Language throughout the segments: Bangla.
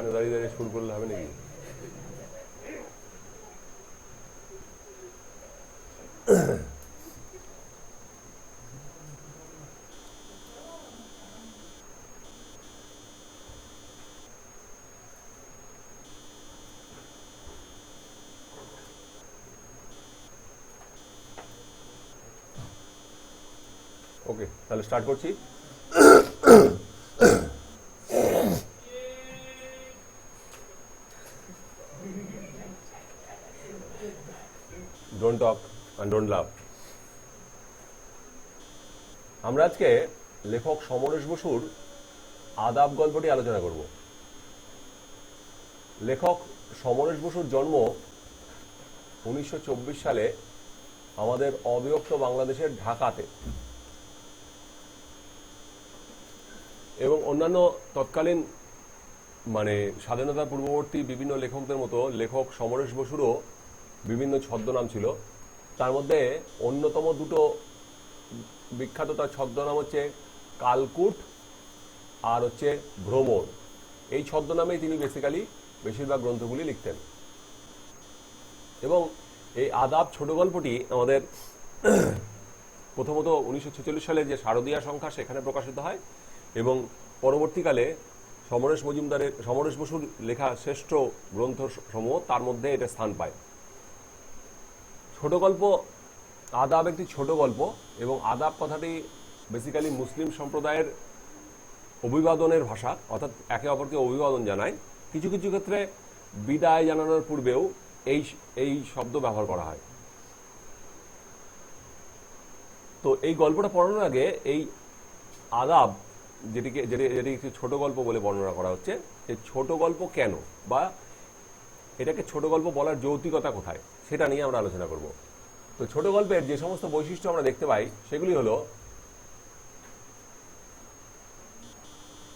এখানে দাঁড়িয়ে দাঁড়িয়ে শুরু করলে হবে নাকি? ওকে, তাহলে স্টার্ট করছি। ডোন্ট টক অ্যান্ড ডোন্ট লাভ। আমরা আজকে লেখক সমরেশ বসুর আদাব গল্পটি আলোচনা করব। লেখক সমরেশ বসুর জন্ম 1924 সালে আমাদের অবিভক্ত বাংলাদেশের ঢাকাতে, এবং অন্যান্য তৎকালীন স্বাধীনতা পূর্ববর্তী বিভিন্ন লেখকদের মতো লেখক সমরেশ বসুরও বিভিন্ন ছদ্মনাম ছিল। তার মধ্যে অন্যতম দুটো বিখ্যাত তার ছদ্মনাম হচ্ছে কালকুট আর হচ্ছে ভ্রমর। এই ছদ্মনামেই তিনি বেশিরভাগ গ্রন্থগুলি লিখতেন। এবং এই আদাব ছোট গল্পটি আমাদের প্রথমত 1946 সালে যে শারদীয়া সংখ্যা সেখানে প্রকাশিত হয়, এবং পরবর্তীকালে সমরেশ বসুর লেখা শ্রেষ্ঠ গ্রন্থ সমূহ তার মধ্যে এটা স্থান পায়। ছোট গল্প আদাব একটি ছোট গল্প, এবং আদাব কথাটি বেসিক্যালি মুসলিম সম্প্রদায়ের অভিবাদনের ভাষা, অর্থাৎ একে অপরকে অভিবাদন জানায়। কিছু কিছু ক্ষেত্রে বিদায় জানানোর পূর্বেও এই শব্দ ব্যবহার করা হয়। তো এই গল্পটা পড়ানোর আগে এই আদাব যেটি একটি ছোট গল্প বলে বর্ণনা করা হচ্ছে, যে ছোট গল্প কেন, বা এটাকে ছোট গল্প বলার যৌক্তিকতা কোথায়, সেটা নিয়ে আমরা আলোচনা করব। তো ছোট গল্পের যে সমস্ত বৈশিষ্ট্য আমরা দেখতে পাই সেগুলি হলো,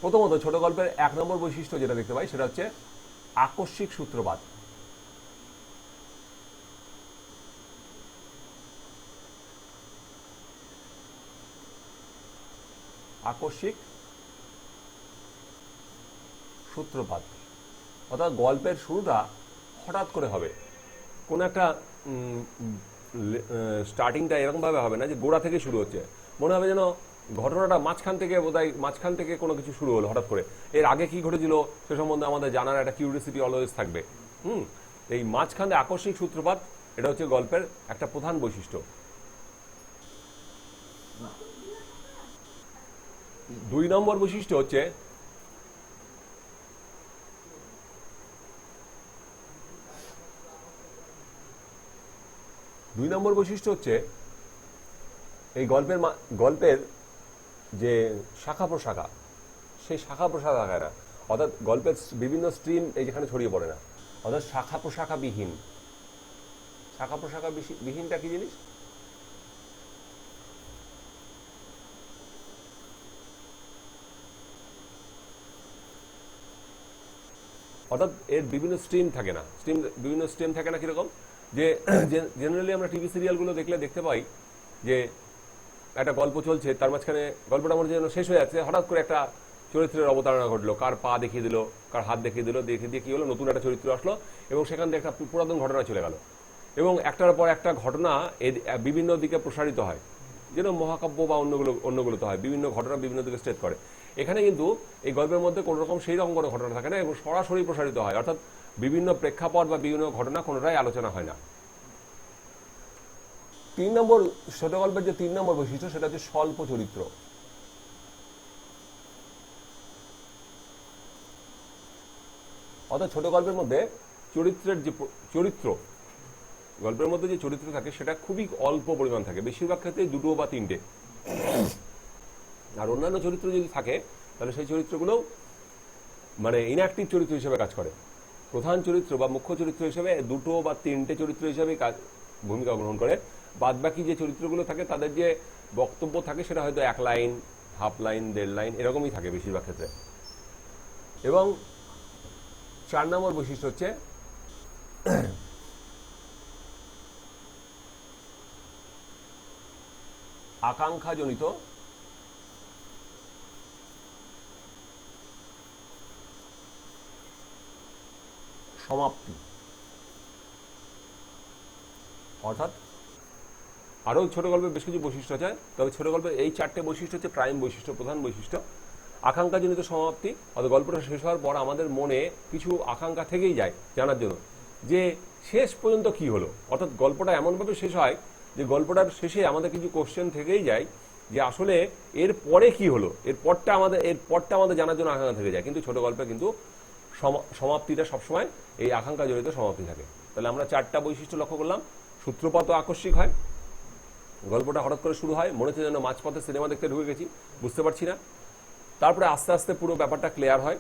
প্রথমত ছোট গল্পের 1 নম্বর বৈশিষ্ট্য যেটা দেখতে পাই সেটা হচ্ছে আকস্মিক সূত্রপাত। আকস্মিক সূত্রপাত অর্থাৎ গল্পের শুরুটা হঠাৎ করে হবে। কোন একটা স্টার্টিংটা এরকমভাবে হবে না যে গোড়া থেকে শুরু হচ্ছে, মনে হবে যেন ঘটনাটা মাঝখান থেকে কোনো কিছু শুরু হলো হঠাৎ করে। এর আগে কি ঘটেছিল সে সম্বন্ধে আমাদের জানার একটা কিউরিওসিটি অলওয়েজ থাকবে। এই মাঝখানে আকস্মিক সূত্রপাত, এটা হচ্ছে গল্পের একটা প্রধান বৈশিষ্ট্য। 2 নম্বর বৈশিষ্ট্য হচ্ছে এই গল্পের যে শাখা প্রশাখা, সেই শাখা প্রশাখা থাকে না, অর্থাৎ গল্পের বিভিন্ন স্ট্রিম এই যেখানে ছড়িয়ে পড়ে না, অর্থাৎ শাখা প্রশাখা বিহীন। শাখা প্রশাখা বিহীনটা কি জিনিস? অর্থাৎ এর বিভিন্ন স্ট্রিম থাকে না। বিভিন্ন স্ট্রিম থাকে না কিরকম, যে জেনারেলি আমরা টিভি সিরিয়ালগুলো দেখতে পাই যে একটা গল্প চলছে, তার মাঝখানে গল্পটা মনে যেন শেষ হয়ে যাচ্ছে, হঠাৎ করে একটা চরিত্রের অবতারণা ঘটলো, কার পা দেখিয়ে দিল, কার হাত দেখিয়ে দিল, দেখে দিয়ে কি হলো, নতুন একটা চরিত্র আসলো, এবং সেখান থেকে একটা পুরাতন ঘটনা চলে গেল, এবং একটার পর একটা ঘটনা বিভিন্ন দিকে প্রসারিত হয়, যেন মহাকাব্য বা অন্যগুলোতে হয়, বিভিন্ন ঘটনা বিভিন্ন দিকে স্টেট করে। এখানে কিন্তু এই গল্পের মধ্যে কোনো রকম সেই রকম কোনো ঘটনা থাকে না, এবং সরাসরি প্রসারিত হয়, অর্থাৎ বিভিন্ন প্রেক্ষাপট বা বিভিন্ন ঘটনা কোনোটাই আলোচনা হয় না। 3 নম্বর ছোট গল্পের যে 3 নম্বর বৈশিষ্ট্য সেটা হচ্ছে স্বল্প চরিত্র। অর্থাৎ ছোট গল্পের মধ্যে গল্পের মধ্যে যে চরিত্র থাকে সেটা খুবই অল্প পরিমাণ থাকে, বেশিরভাগ ক্ষেত্রে 2 বা 3টে। আর অন্যান্য চরিত্র যদি থাকে তাহলে সেই চরিত্রগুলো ইনঅ্যাক্টিভ চরিত্র হিসেবে কাজ করে। প্রধান চরিত্র বা মুখ্য চরিত্র হিসেবে 2 বা 3টে চরিত্র হিসেবে ভূমিকা গ্রহণ করে। বাদবাকি যে চরিত্রগুলো থাকে তাদের যে বক্তব্য থাকে সেটা হয়তো 1 লাইন, হাফ লাইন, 1.5 লাইন এরকমই থাকে বেশিরভাগ ক্ষেত্রে। এবং 4 নম্বর বৈশিষ্ট্য হচ্ছে আকাঙ্ক্ষাজনিত সমাপ্তি। অর্থাৎ আরও ছোট গল্পের বেশ কিছু বৈশিষ্ট্য আছে, তবে ছোট গল্পের এই 4টে বৈশিষ্ট্য হচ্ছে প্রাইম বৈশিষ্ট্য, প্রধান বৈশিষ্ট্য। আকাঙ্ক্ষাজনিত সমাপ্তি, অর্থাৎ গল্পটা শেষ হওয়ার পর আমাদের মনে কিছু আকাঙ্ক্ষা থেকেই যায় জানার জন্য যে শেষ পর্যন্ত কি হলো। অর্থাৎ গল্পটা এমনভাবে শেষ হয় যে গল্পটার শেষে আমাদের কিছু কোশ্চেন থেকেই যায় যে আসলে এর পরে কি হলো, এর পরটা আমাদের জানার জন্য আকাঙ্ক্ষা থেকে যায়। কিন্তু ছোট গল্পে কিন্তু সমাপ্তিটা সবসময় এই আকাঙ্ক্ষাজনিত সমাপ্তি থাকে। তাহলে আমরা 4টা বৈশিষ্ট্য লক্ষ্য করলাম। সূত্রপাত আকস্মিক হয়, গল্পটা হঠাৎ করে শুরু হয়, মনে হচ্ছে যেন মাঝপথে সিনেমা দেখতে ঢুকে গেছি, বুঝতে পারছি না। তারপরে আস্তে আস্তে পুরো ব্যাপারটা ক্লিয়ার হয়,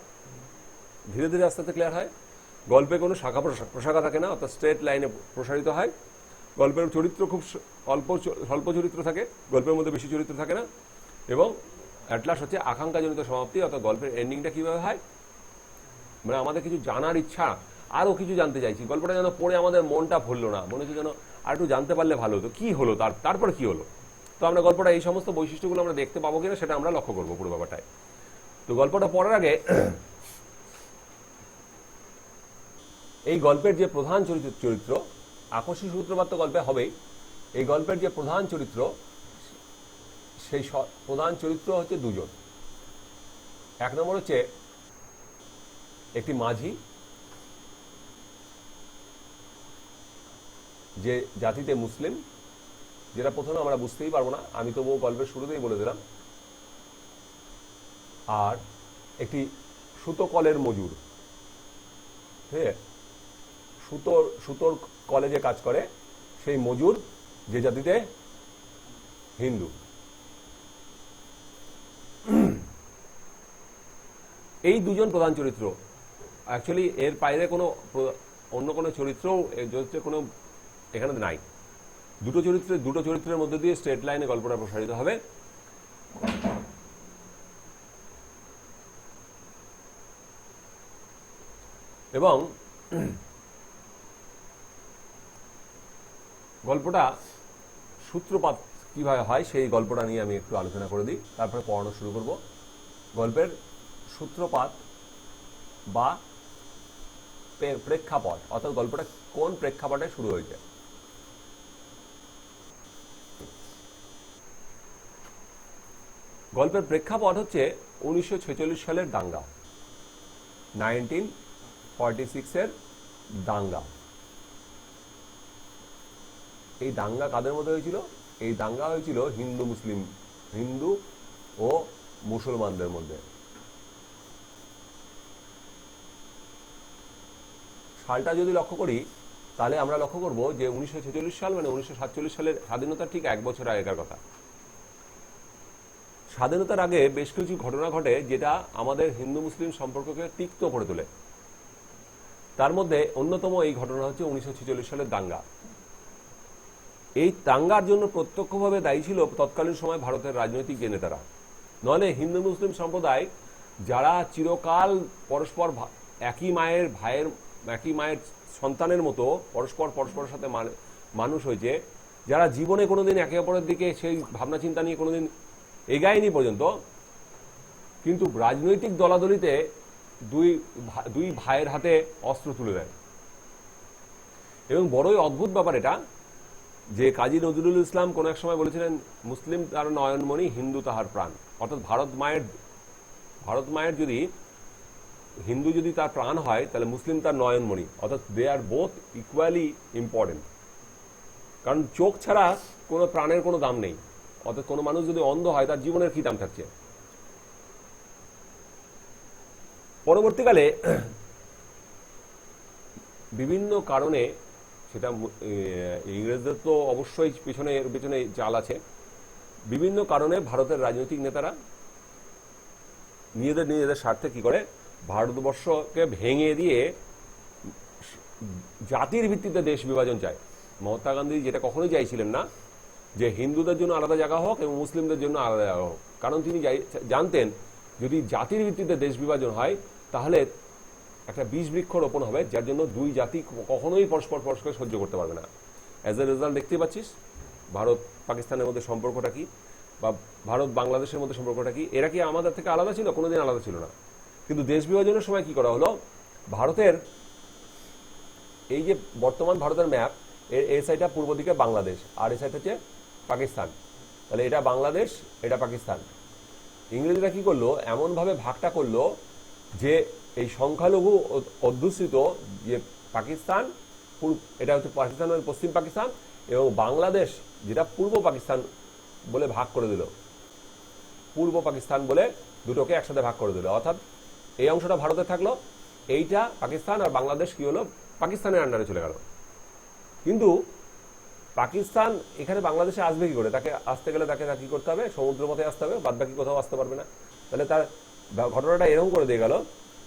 ধীরে ধীরে আস্তে আস্তে ক্লিয়ার হয়। গল্পে কোনো শাখা প্রশাখা থাকে না, অর্থাৎ স্ট্রেট লাইনে প্রসারিত হয়। গল্পের চরিত্র খুব স্বল্প চরিত্র থাকে, গল্পের মধ্যে বেশি চরিত্র থাকে না। এবং অ্যাটলাস হচ্ছে আকাঙ্ক্ষাজনিত সমাপ্তি, অর্থাৎ গল্পের এন্ডিংটা কীভাবে হয়, মানে আমাদের কিছু জানার ইচ্ছা, আরও কিছু জানতে চাইছি, গল্পটা যেন পড়ে আমাদের মনটা ভরলো না, মনে হচ্ছে যেন আর একটু জানতে পারলে ভালো হতো, কী হলো তারপর কী হলো। তো আমরা গল্পটা এই সমস্ত বৈশিষ্ট্যগুলো আমরা দেখতে পাবো কিনা সেটা আমরা লক্ষ্য করবো পুরো ব্যাপারটায়। তো গল্পটা পড়ার আগে এই গল্পের যে প্রধান চরিত্র আকস্মিক সূত্রপাত গল্পে হবেই, এই গল্পের যে প্রধান চরিত্র সেই প্রধান চরিত্র হচ্ছে দুজন। এক নম্বর হচ্ছে একটি মাঝি, যে জাতিতে মুসলিম, যেটা প্রথমে আমরা বুঝতেই পারবো না, আমি তবুও গল্পের শুরুতেই বলে দিলাম। আর একটি সুতো কলের মজুর, ঠিক আছে, সুতোর কলেজে কাজ করে সেই মজুর, যে জাতিতে হিন্দু। এই দুজন প্রধান চরিত্র। অ্যাকচুয়ালি এর বাইরে কোনো অন্য কোনো চরিত্রও কোনো এখানে নাই। দুটো চরিত্রের মধ্যে দিয়ে স্ট্রেট লাইনে গল্পটা প্রসারিত হবে। এবং গল্পটা সূত্রপাত কিভাবে হয় সেই গল্পটা নিয়ে আমি একটু আলোচনা করে দিই, তারপরে পড়ানো শুরু করব। গল্পের সূত্রপাত বা প্রেক্ষাপট, অর্থাৎ গল্পটা কোন প্রেক্ষাপটে শুরু হয়েছে। গল্পের প্রেক্ষাপট হচ্ছে 1946 সালের দাঙ্গা, 1946-এর দাঙ্গা। এই দাঙ্গা কাদের মধ্যে হয়েছিল? এই দাঙ্গা হয়েছিল হিন্দু ও মুসলমানদের মধ্যে। সালটা যদি লক্ষ্য করি তাহলে আমরা লক্ষ্য করব যে 1946 সাল মানে 1947 সালের স্বাধীনতার ঠিক 1 বছর আগেকার কথা। স্বাধীনতার আগে বেশ কিছু ঘটনা ঘটে যেটা আমাদের হিন্দু মুসলিম সম্পর্ককে তিক্ত করে তোলে। তার মধ্যে অন্যতম এই ঘটনা হচ্ছে 1946 সালের দাঙ্গা। এই দাঙ্গার জন্য প্রত্যক্ষভাবে দায়ী ছিল তৎকালীন সময় ভারতের রাজনৈতিক যে নেতারা। নইলে হিন্দু মুসলিম সম্প্রদায় যারা চিরকাল পরস্পর একই মায়ের সন্তানের মতো পরস্পরের সাথে মানুষ হয়েছে, যারা জীবনে কোনোদিন একে অপরের দিকে সেই ভাবনা চিন্তা নিয়ে কোনোদিন এগায়নি পর্যন্ত, কিন্তু রাজনৈতিক দলাদলিতে দুই ভাইয়ের হাতে অস্ত্র তুলে দেয়। এবং বড়ই অদ্ভুত ব্যাপার এটা যে কাজী নজরুল ইসলাম কোন এক সময় বলেছিলেন, মুসলিম তার নয়নমণি, হিন্দু তাহার প্রাণ। অর্থাৎ ভারত মায়ের যদি হিন্দু যদি তার প্রাণ হয় তাহলে মুসলিম তার নয়নমণি, অর্থাৎ দে আর বোথ ইকুয়ালি ইম্পর্টেন্ট। কারণ চোখ ছাড়া কোনো প্রাণের কোনো দাম নেই। অর্থাৎ কোনো মানুষ যদি অন্ধ হয় তার জীবনের কি দাম থাকছে। পরবর্তীকালে বিভিন্ন কারণে, সেটা ইংরেজদের তো অবশ্যই পেছনে চাল আছে, বিভিন্ন কারণে ভারতের রাজনৈতিক নেতারা নিজেদের স্বার্থে কি করে, ভারতবর্ষকে ভেঙে দিয়ে জাতির ভিত্তিতে দেশ বিভাজন চায়। মহাত্মা গান্ধী যেটা কখনোই চাইছিলেন না যে হিন্দুদের জন্য আলাদা জায়গা হোক এবং মুসলিমদের জন্য আলাদা জায়গা হোক, কারণ তিনি জানতেন যদি জাতির ভিত্তিতে দেশ বিভাজন হয় তাহলে একটা বীজ বৃক্ষ রোপণ হবে, যার জন্য দুই জাতি কখনোই পরস্পর সহ্য করতে পারবে না। অ্যাজ এ রেজাল্ট দেখতেই পাচ্ছিস ভারত পাকিস্তানের মধ্যে সম্পর্কটা কি, বা ভারত বাংলাদেশের মধ্যে সম্পর্কটা কি। এরা কি আমাদের থেকে আলাদা ছিল? কোনোদিন আলাদা ছিল না। কিন্তু দেশ বিভাজনের সময় কি করা হলো, ভারতের এই যে বর্তমান ভারতের ম্যাপ, এই সাইডটা পূর্ব দিকে বাংলাদেশ, আর এই সাইড হচ্ছে পাকিস্তান। তাহলে এটা বাংলাদেশ, এটা পাকিস্তান। ইংরেজরা কি করলো, এমনভাবে ভাগটা করলো যে এই সংখ্যালঘু অধ্যুষিত যে পাকিস্তান, এটা হচ্ছে পাকিস্তান মানে পশ্চিম পাকিস্তান, এবং বাংলাদেশ যেটা পূর্ব পাকিস্তান বলে ভাগ করে দিল। পূর্ব পাকিস্তান বলে দুটোকে একসাথে ভাগ করে দিল। অর্থাৎ এই অংশটা ভারতে থাকলো, এইটা পাকিস্তান, আর বাংলাদেশ কি হলো, পাকিস্তানের আন্ডারে চলে গেল। কিন্তু পাকিস্তান এখানে বাংলাদেশে আসবে কি করে? তাকে আসতে গেলে তাকে কি করতে হবে, সমুদ্র পথে আসতে হবে, বাদ বাকি কোথাও আসতে পারবে না। তাহলে তার ঘটনাটা এরকম করে দিয়ে গেল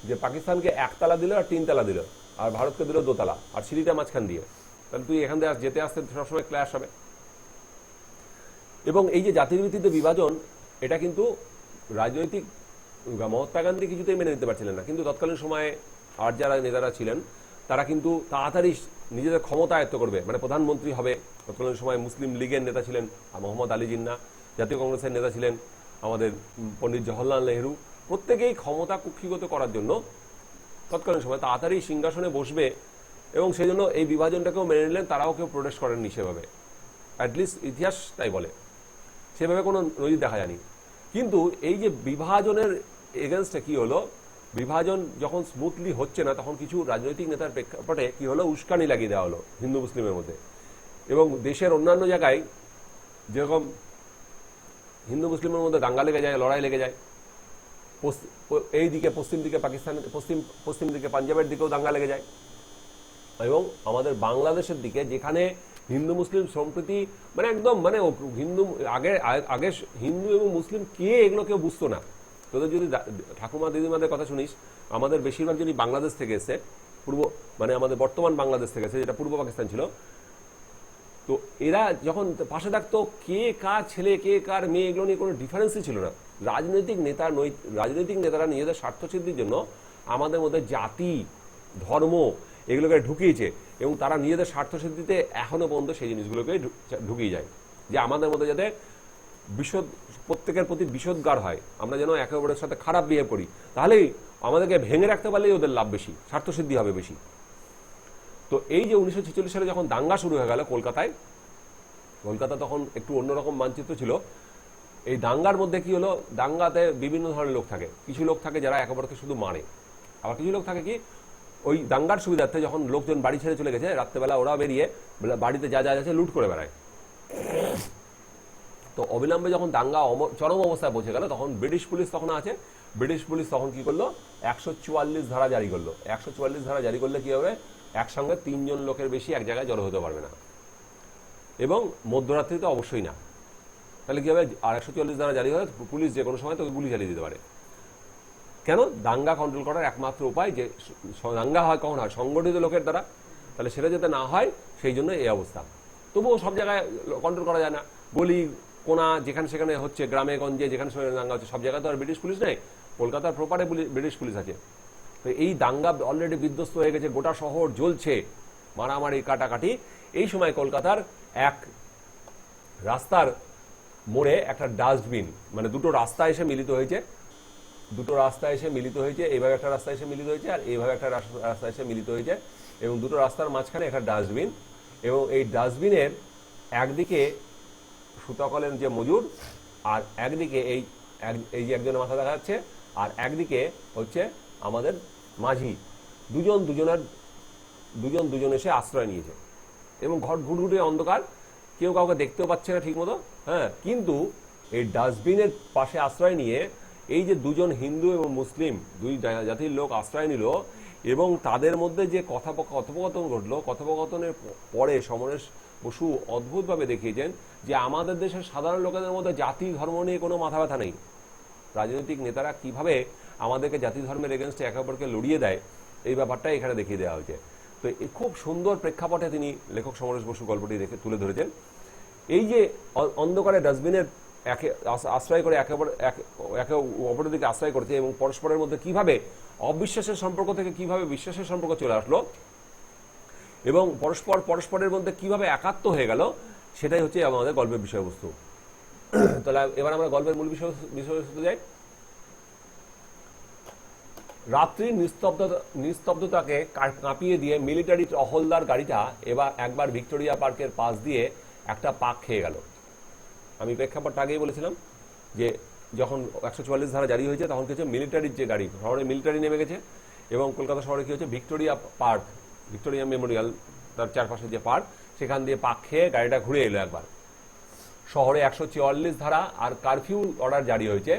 যে পাকিস্তানকে একতলা দিল আর 3 তলা দিল, আর ভারতকে দিল 2 তলা, আর সিঁড়িটা মাঝখান দিয়ে। তাহলে তুই এখান দিয়ে যেতে আসতে সবসময় ক্ল্যাশ হবে। এবং এই যে জাতির ভিত্তিতে বিভাজন, এটা কিন্তু রাজনৈতিক মহাত্মা গান্ধী কিছুতেই মেনে নিতে পারছিলেন না। কিন্তু তৎকালীন সময়ে আর যারা নেতারা ছিলেন তারা কিন্তু তাড়াতাড়ি নিজেদের ক্ষমতা আয়ত্ত করবে, মানে প্রধানমন্ত্রী হবে। তৎকালীন সময় মুসলিম লীগের নেতা ছিলেন মোহাম্মদ আলী জিন্নাহ, জাতীয় কংগ্রেসের নেতা ছিলেন আমাদের পণ্ডিত জওহরলাল নেহরু। প্রত্যেকেই ক্ষমতা কুক্ষিগত করার জন্য তৎকালীন সময় তাড়াতাড়ি সিংহাসনে বসবে, এবং সেই জন্য এই বিভাজনটাকেও মেনে নিলেন। তারাও কেউ প্রোটেস্ট করেননি সেভাবে, অ্যাটলিস্ট ইতিহাস তাই বলে। সেভাবে কোনো নজির দেখা যায়নি। কিন্তু এই যে বিভাজনের এগেনস্টে কি হলো, বিভাজন যখন স্মুথলি হচ্ছে না, তখন কিছু রাজনৈতিক নেতার প্রেক্ষাপটে কি হলো, উস্কানি লাগিয়ে দেওয়া হলো হিন্দু মুসলিমের মধ্যে। এবং দেশের অন্যান্য জায়গায় যেরকম হিন্দু মুসলিমের মধ্যে দাঙ্গা লেগে যায়, লড়াই লেগে যায়, এই দিকে পশ্চিম দিকে পাকিস্তান, পশ্চিম দিকে পাঞ্জাবের দিকেও দাঙ্গা লেগে যায়। এবং আমাদের বাংলাদেশের দিকে যেখানে হিন্দু মুসলিম সম্প্রীতি মানে একদম মানে হিন্দু আগে আগে হিন্দু এবং মুসলিম কে এগুলো কেউ বুঝতো না। তোদের যদি ঠাকুমা দিদিমাদের কথা শুনিস, আমাদের বেশিরভাগ যদি বাংলাদেশ থেকে এসে পূর্ব মানে আমাদের বর্তমান বাংলাদেশ থেকে এসে, যেটা পূর্ব পাকিস্তান ছিল, তো এরা যখন পাশে থাকতো, কে কার ছেলে কে কার মেয়ে এগুলো নিয়ে কোনো ডিফারেন্সই ছিল না। রাজনৈতিক নেতারা নিজেদের স্বার্থসিদ্ধির জন্য আমাদের মধ্যে জাতি ধর্ম এগুলোকে ঢুকিয়েছে, এবং তারা নিজেদের স্বার্থসিদ্ধিতে এখনো পর্যন্ত সেই জিনিসগুলোকে ঢুকিয়ে যায়, যে আমাদের মধ্যে যাতে প্রত্যেকের প্রতি বিষোদ্গার হয়, আমরা যেন একে অপরের সাথে খারাপ বিহেভ করি, তাহলেই আমাদেরকে ভেঙে রাখতে পারলেই ওদের লাভ বেশি, স্বার্থসিদ্ধি হবে বেশি। তো এই যে 1946 সালে যখন দাঙ্গা শুরু হয়ে গেল কলকাতায়, কলকাতা তখন একটু অন্যরকম মানচিত্র ছিল। এই দাঙ্গার মধ্যে কি হলো, দাঙ্গাতে বিভিন্ন ধরনের লোক থাকে। কিছু লোক থাকে যারা একে অপরকে শুধু মারে, আবার কিছু লোক থাকে কি ওই দাঙ্গার সুবিধার্থে যখন লোকজন বাড়ি ছেড়ে চলে গেছে, রাত্রেবেলা ওরা বেরিয়ে বাড়িতে যা যা আছে লুট করে বেড়ায়। তো অবিলম্বে যখন দাঙ্গা চরম অবস্থায় পৌঁছে গেল, তখন ব্রিটিশ পুলিশ তখন আছে, ব্রিটিশ পুলিশ তখন কি করলো, 144 ধারা জারি করলো। 144 ধারা জারি করলে কি হবে, একসঙ্গে 3 জন লোকের বেশি এক জায়গায় জড়ো হতে পারবে না, এবং মধ্যরাত্রিতে অবশ্যই না। তাহলে কি হবে, আর 144 ধারা জারি হলে পুলিশ যে কোনো সময় তোকে গুলি চালিয়ে দিতে পারে। কেন? দাঙ্গা কন্ট্রোল করার একমাত্র উপায়, যে দাঙ্গা হয় কখন হয়, সংগঠিত লোকের দ্বারা। তাহলে সেটা যাতে না হয় সেই জন্য এই অবস্থা। তবুও সব জায়গায় কন্ট্রোল করা যায় না, গলি কোনা যেখানে সেখানে হচ্ছে, গ্রামে গঞ্জে যেখানে সেখানে দাঙ্গা হচ্ছে, সব জায়গায় তো আর ব্রিটিশ পুলিশ নেই। কলকাতার প্রপারে ব্রিটিশ পুলিশ আছে। তো এই দাঙ্গা অলরেডি বিধ্বস্ত হয়ে গেছে, গোটা শহর জ্বলছে, মারামারি কাটাকাটি। এই সময় কলকাতার এক রাস্তার মোড়ে একটা ডাস্টবিন, মানে দুটো রাস্তা এসে মিলিত হয়েছে, এইভাবে একটা রাস্তা এসে মিলিত হয়েছে, আর এইভাবে একটা রাস্তা এসে মিলিত হয়েছে, এবং দুটো রাস্তার মাঝখানে একটা ডাস্টবিন। এবং এই ডাস্টবিনের একদিকে সুতকলের যে মজুর, আর একদিকে এই যে একজনের মাথা দেখা যাচ্ছে, আর একদিকে হচ্ছে আমাদের মাঝি। দুজন এসে আশ্রয় নিয়েছে, এবং ঘর ঘুটঘুটে অন্ধকার, কেউ কাউকে দেখতেও পাচ্ছে না ঠিক মতো। হ্যাঁ, কিন্তু এই ডাস্টবিনের পাশে আশ্রয় নিয়ে এই যে দুজন হিন্দু এবং মুসলিম দুই জাতির লোক আশ্রয় নিল, এবং তাদের মধ্যে যে কথোপকথন ঘটলো, কথোপকথনের পরে সমরেশ বসু অদ্ভুতভাবে দেখিয়েছেন যে আমাদের দেশের সাধারণ লোকেদের মধ্যে জাতি ধর্ম নিয়ে কোনো মাথা ব্যথা নেই। রাজনৈতিক নেতারা কিভাবে আমাদেরকে জাতি ধর্মের এগেনস্টে একে অপরকে লড়িয়ে দেয়, এই ব্যাপারটাই এখানে দেখিয়ে দেওয়া হয়েছে। তো খুব সুন্দর প্রেক্ষাপটে তিনি লেখক সমরেশ বসু গল্পটি তুলে ধরেছেন। এই যে অন্ধকারে ডাস্টবিনের আশ্রয় করে একে অপরের দিকে আশ্রয় করছে, এবং পরস্পরের মধ্যে কিভাবে অবিশ্বাসের সম্পর্ক থেকে কিভাবে বিশ্বাসের সম্পর্ক চলে আসলো, এবং পরস্পরের মধ্যে কিভাবে একাত্ম হয়ে গেল, সেটাই হচ্ছে আমাদের গল্পের বিষয়বস্তু। তাহলে এবার আমরা গল্পের মূল বিষয়বস্তু যাই। রাত্রির নিস্তব্ধতাকে কাঁপিয়ে দিয়ে মিলিটারি টহলদার গাড়িটা একবার ভিক্টোরিয়া পার্কের পাশ দিয়ে একটা পাক খেয়ে গেল। আমি প্রেক্ষাপটটা আগেই বলেছিলাম যে যখন 144 ধারা জারি হয়েছে তখন কি হচ্ছে, মিলিটারির যে গাড়ি, শহরে মিলিটারি নেমে গেছে এবং কলকাতা শহরে কি হচ্ছে, ভিক্টোরিয়া পার্ক, ভিক্টোরিয়া মেমোরিয়াল, তার চারপাশে যে পার্ক, সেখান দিয়ে পাক খেয়ে গাড়িটা ঘুরে এলো একবার। শহরে 144 ধারা আর কারফিউ অর্ডার জারি হয়েছে।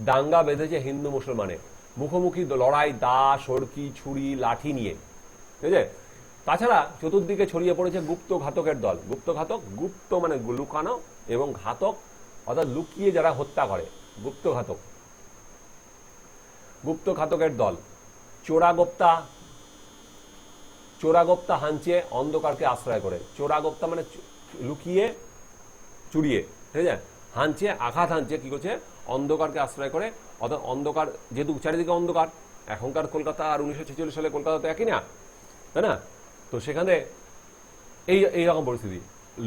দাঙ্গা বেঁধেছে হিন্দু মুসলমানের, মুখোমুখি লড়াই, দা, সড়কি, ছুরি, লাঠি নিয়ে, ঠিক আছে। তাছাড়া চতুর্দিকে ছড়িয়ে পড়েছে গুপ্ত ঘাতকের দল। গুপ্ত ঘাতক, গুপ্ত মানে লুকানো, এবং ঘাতক অর্থাৎ লুকিয়ে যারা হত্যা করে, গুপ্ত ঘাতক, গুপ্ত ঘাতকের দল। চোরাগোপ্তা হাঁচে অন্ধকারকে আশ্রয় করে। চোরাগোপ্তা মানে লুকিয়ে চুরিয়ে, ঠিক আছে, হাঁচে, আঘাত হাঁচে, কি করছে, অন্ধকারকে আশ্রয় করে। অর্থাৎ অন্ধকার, যেহেতু চারিদিকে অন্ধকার, এখনকার কলকাতা আর 1946 সালে কলকাতা তো একই না, তাই না? তো সেখানে এইরকম পরিস্থিতি।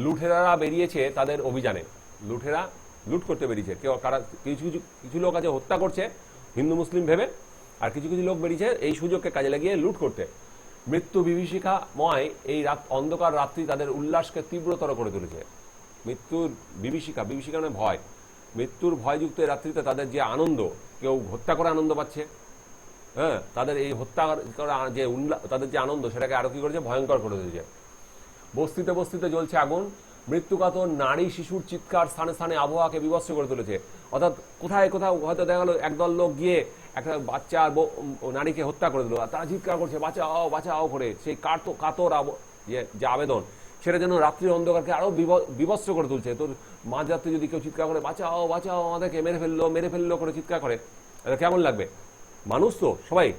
লুঠেরারা বেরিয়েছে তাদের অভিযানে, লুঠেরা লুট করতে বেরিয়েছে। কিছু লোক আছে হত্যা করছে হিন্দু মুসলিম ভেবে, আর কিছু লোক বেরিয়েছে এই সুযোগকে কাজে লাগিয়ে লুট করতে। মৃত্যু বিভীষিকাময় এই অন্ধকার রাত্রি তাদের উল্লাসকে তীব্রতর করে তুলেছে। মৃত্যুর বিভীষিকা মানে ভয়, মৃত্যুর ভয়যুক্ত এই রাত্রিতে তাদের যে আনন্দ, কেউ হত্যা করে আনন্দ পাচ্ছে, হ্যাঁ, তাদের এই হত্যা করা যে তাদের যে আনন্দ, সেটাকে আরো কি করেছে, ভয়ঙ্কর করে দিয়েছে। বস্তিতে বস্তিতে জ্বলছে আগুন, মৃত্যুকাতর নারী শিশুর চিৎকার স্থানে স্থানে আবহাওয়াকে বিভৎস করে তুলেছে। অর্থাৎ কোথাও হয়তো দেখা গেল একদল লোক গিয়ে একটা বাচ্চা আর নারীকে হত্যা করে দিল, আর তারা চিৎকার করছে বাঁচাও বাঁচাও করে। সেই কাতর যে আবেদন, সেটা যেন রাত্রির অন্ধকারকে আরো বিভৎস করে তুলছে। তোর মাঝরাত্রি যদি কেউ চিৎকার করে বাঁচাও বাঁচাও, আমাদেরকে মেরে ফেললো করে চিৎকার করে, কেমন লাগবে? মানুষ তো সবাই।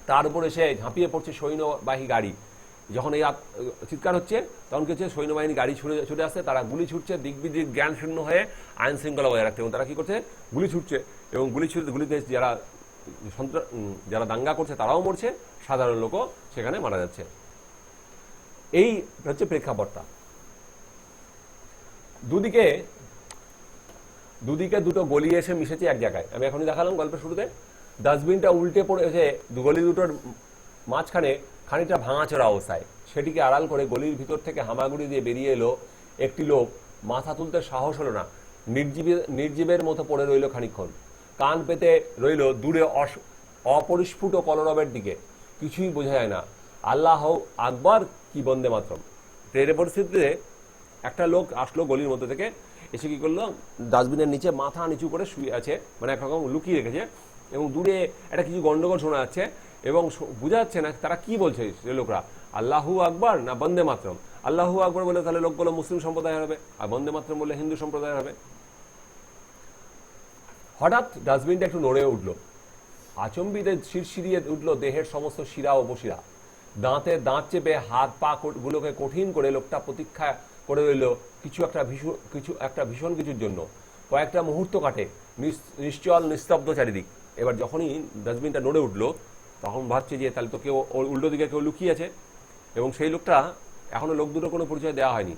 তার উপরে সে ঝাঁপিয়ে পড়ছে সৈন্যবাহী গাড়ি। যখন এই চিৎকার হচ্ছে তখন কি হচ্ছে, সৈন্যবাহিনী গাড়ি ছুটে আসছে, তারা গুলি ছুটছে, দিক জ্ঞান শূন্য হয়ে আইন শৃঙ্খলা বজায় রাখছে। এবং তারা কি করছে, গুলি ছুটছে, এবং গুলিতে যারা দাঙ্গা করছে তারাও মরছে, সাধারণ লোকও সেখানে মারা যাচ্ছে। এই হচ্ছে প্রেক্ষাপটটা। দুদিকে দুটো গলি এসে মিশেছে এক জায়গায়। আমি এখনই দেখালাম গল্পের শুরুতে, ডাস্টবিনটা উল্টে পড়েছে গলি দুটোর মাঝখানে খানিকটা ভাঙাচোরা অবস্থায়। সেটিকে আড়াল করে গলির ভিতর থেকে হামাগুড়ি দিয়ে বেরিয়ে এলো একটি লোক। মাথা তুলতে সাহস হলো না, নির্জীবের মতো পড়ে রইল খানিকক্ষণ, কান পেতে রইল দূরে অপরিস্ফুট কলরবের দিকে। কিছুই বোঝা যায় না, আল্লাহ আকবার কি বন্দে মাতরম। ট্রেনের পরিস্থিতিতে একটা লোক আসলো গলির মধ্যে থেকে, এসে কি করলো, ডাস্টবিনের নিচে মাথা নিচু করে শুয়ে আছে, মানে একরকম লুকিয়ে রেখেছে, এবং দূরে একটা কিছু গন্ডগোল শোনা যাচ্ছে, এবং বোঝা যাচ্ছে না তারা কি বলছে সে লোকরা, আল্লাহু আকবার না বন্দে মাতরম। আল্লাহু আকবার বলে তাহলে লোকগুলো মুসলিম সম্প্রদায় হবে, আর বন্দে মাতরম বলে হিন্দু সম্প্রদায় হবে। হঠাৎ ডাস্টবিনটা একটু নড়ে উঠলো, আচম্বিতে শিরশিরিয়ে উঠলো দেহের সমস্ত শিরা উপশিরা। দাঁতে দাঁত চেপে হাত পা গুলোকে কঠিন করে লোকটা প্রতীক্ষা করে রইল কিছু একটা ভীষণ কিছুর জন্য। কয়েকটা মুহূর্ত কাটে, নিশ্চল নিস্তব্ধ চারিদিক। এবার যখনই ডাস্টবিনটা নড়ে উঠলো, তখন ভাবছে যে তাহলে তো কেউ উল্টো দিকে কেউ লুকিয়ে আছে, এবং সেই লোকটা এখনো লোক দুটো কোনো পরিচয় দেওয়া হয়নি।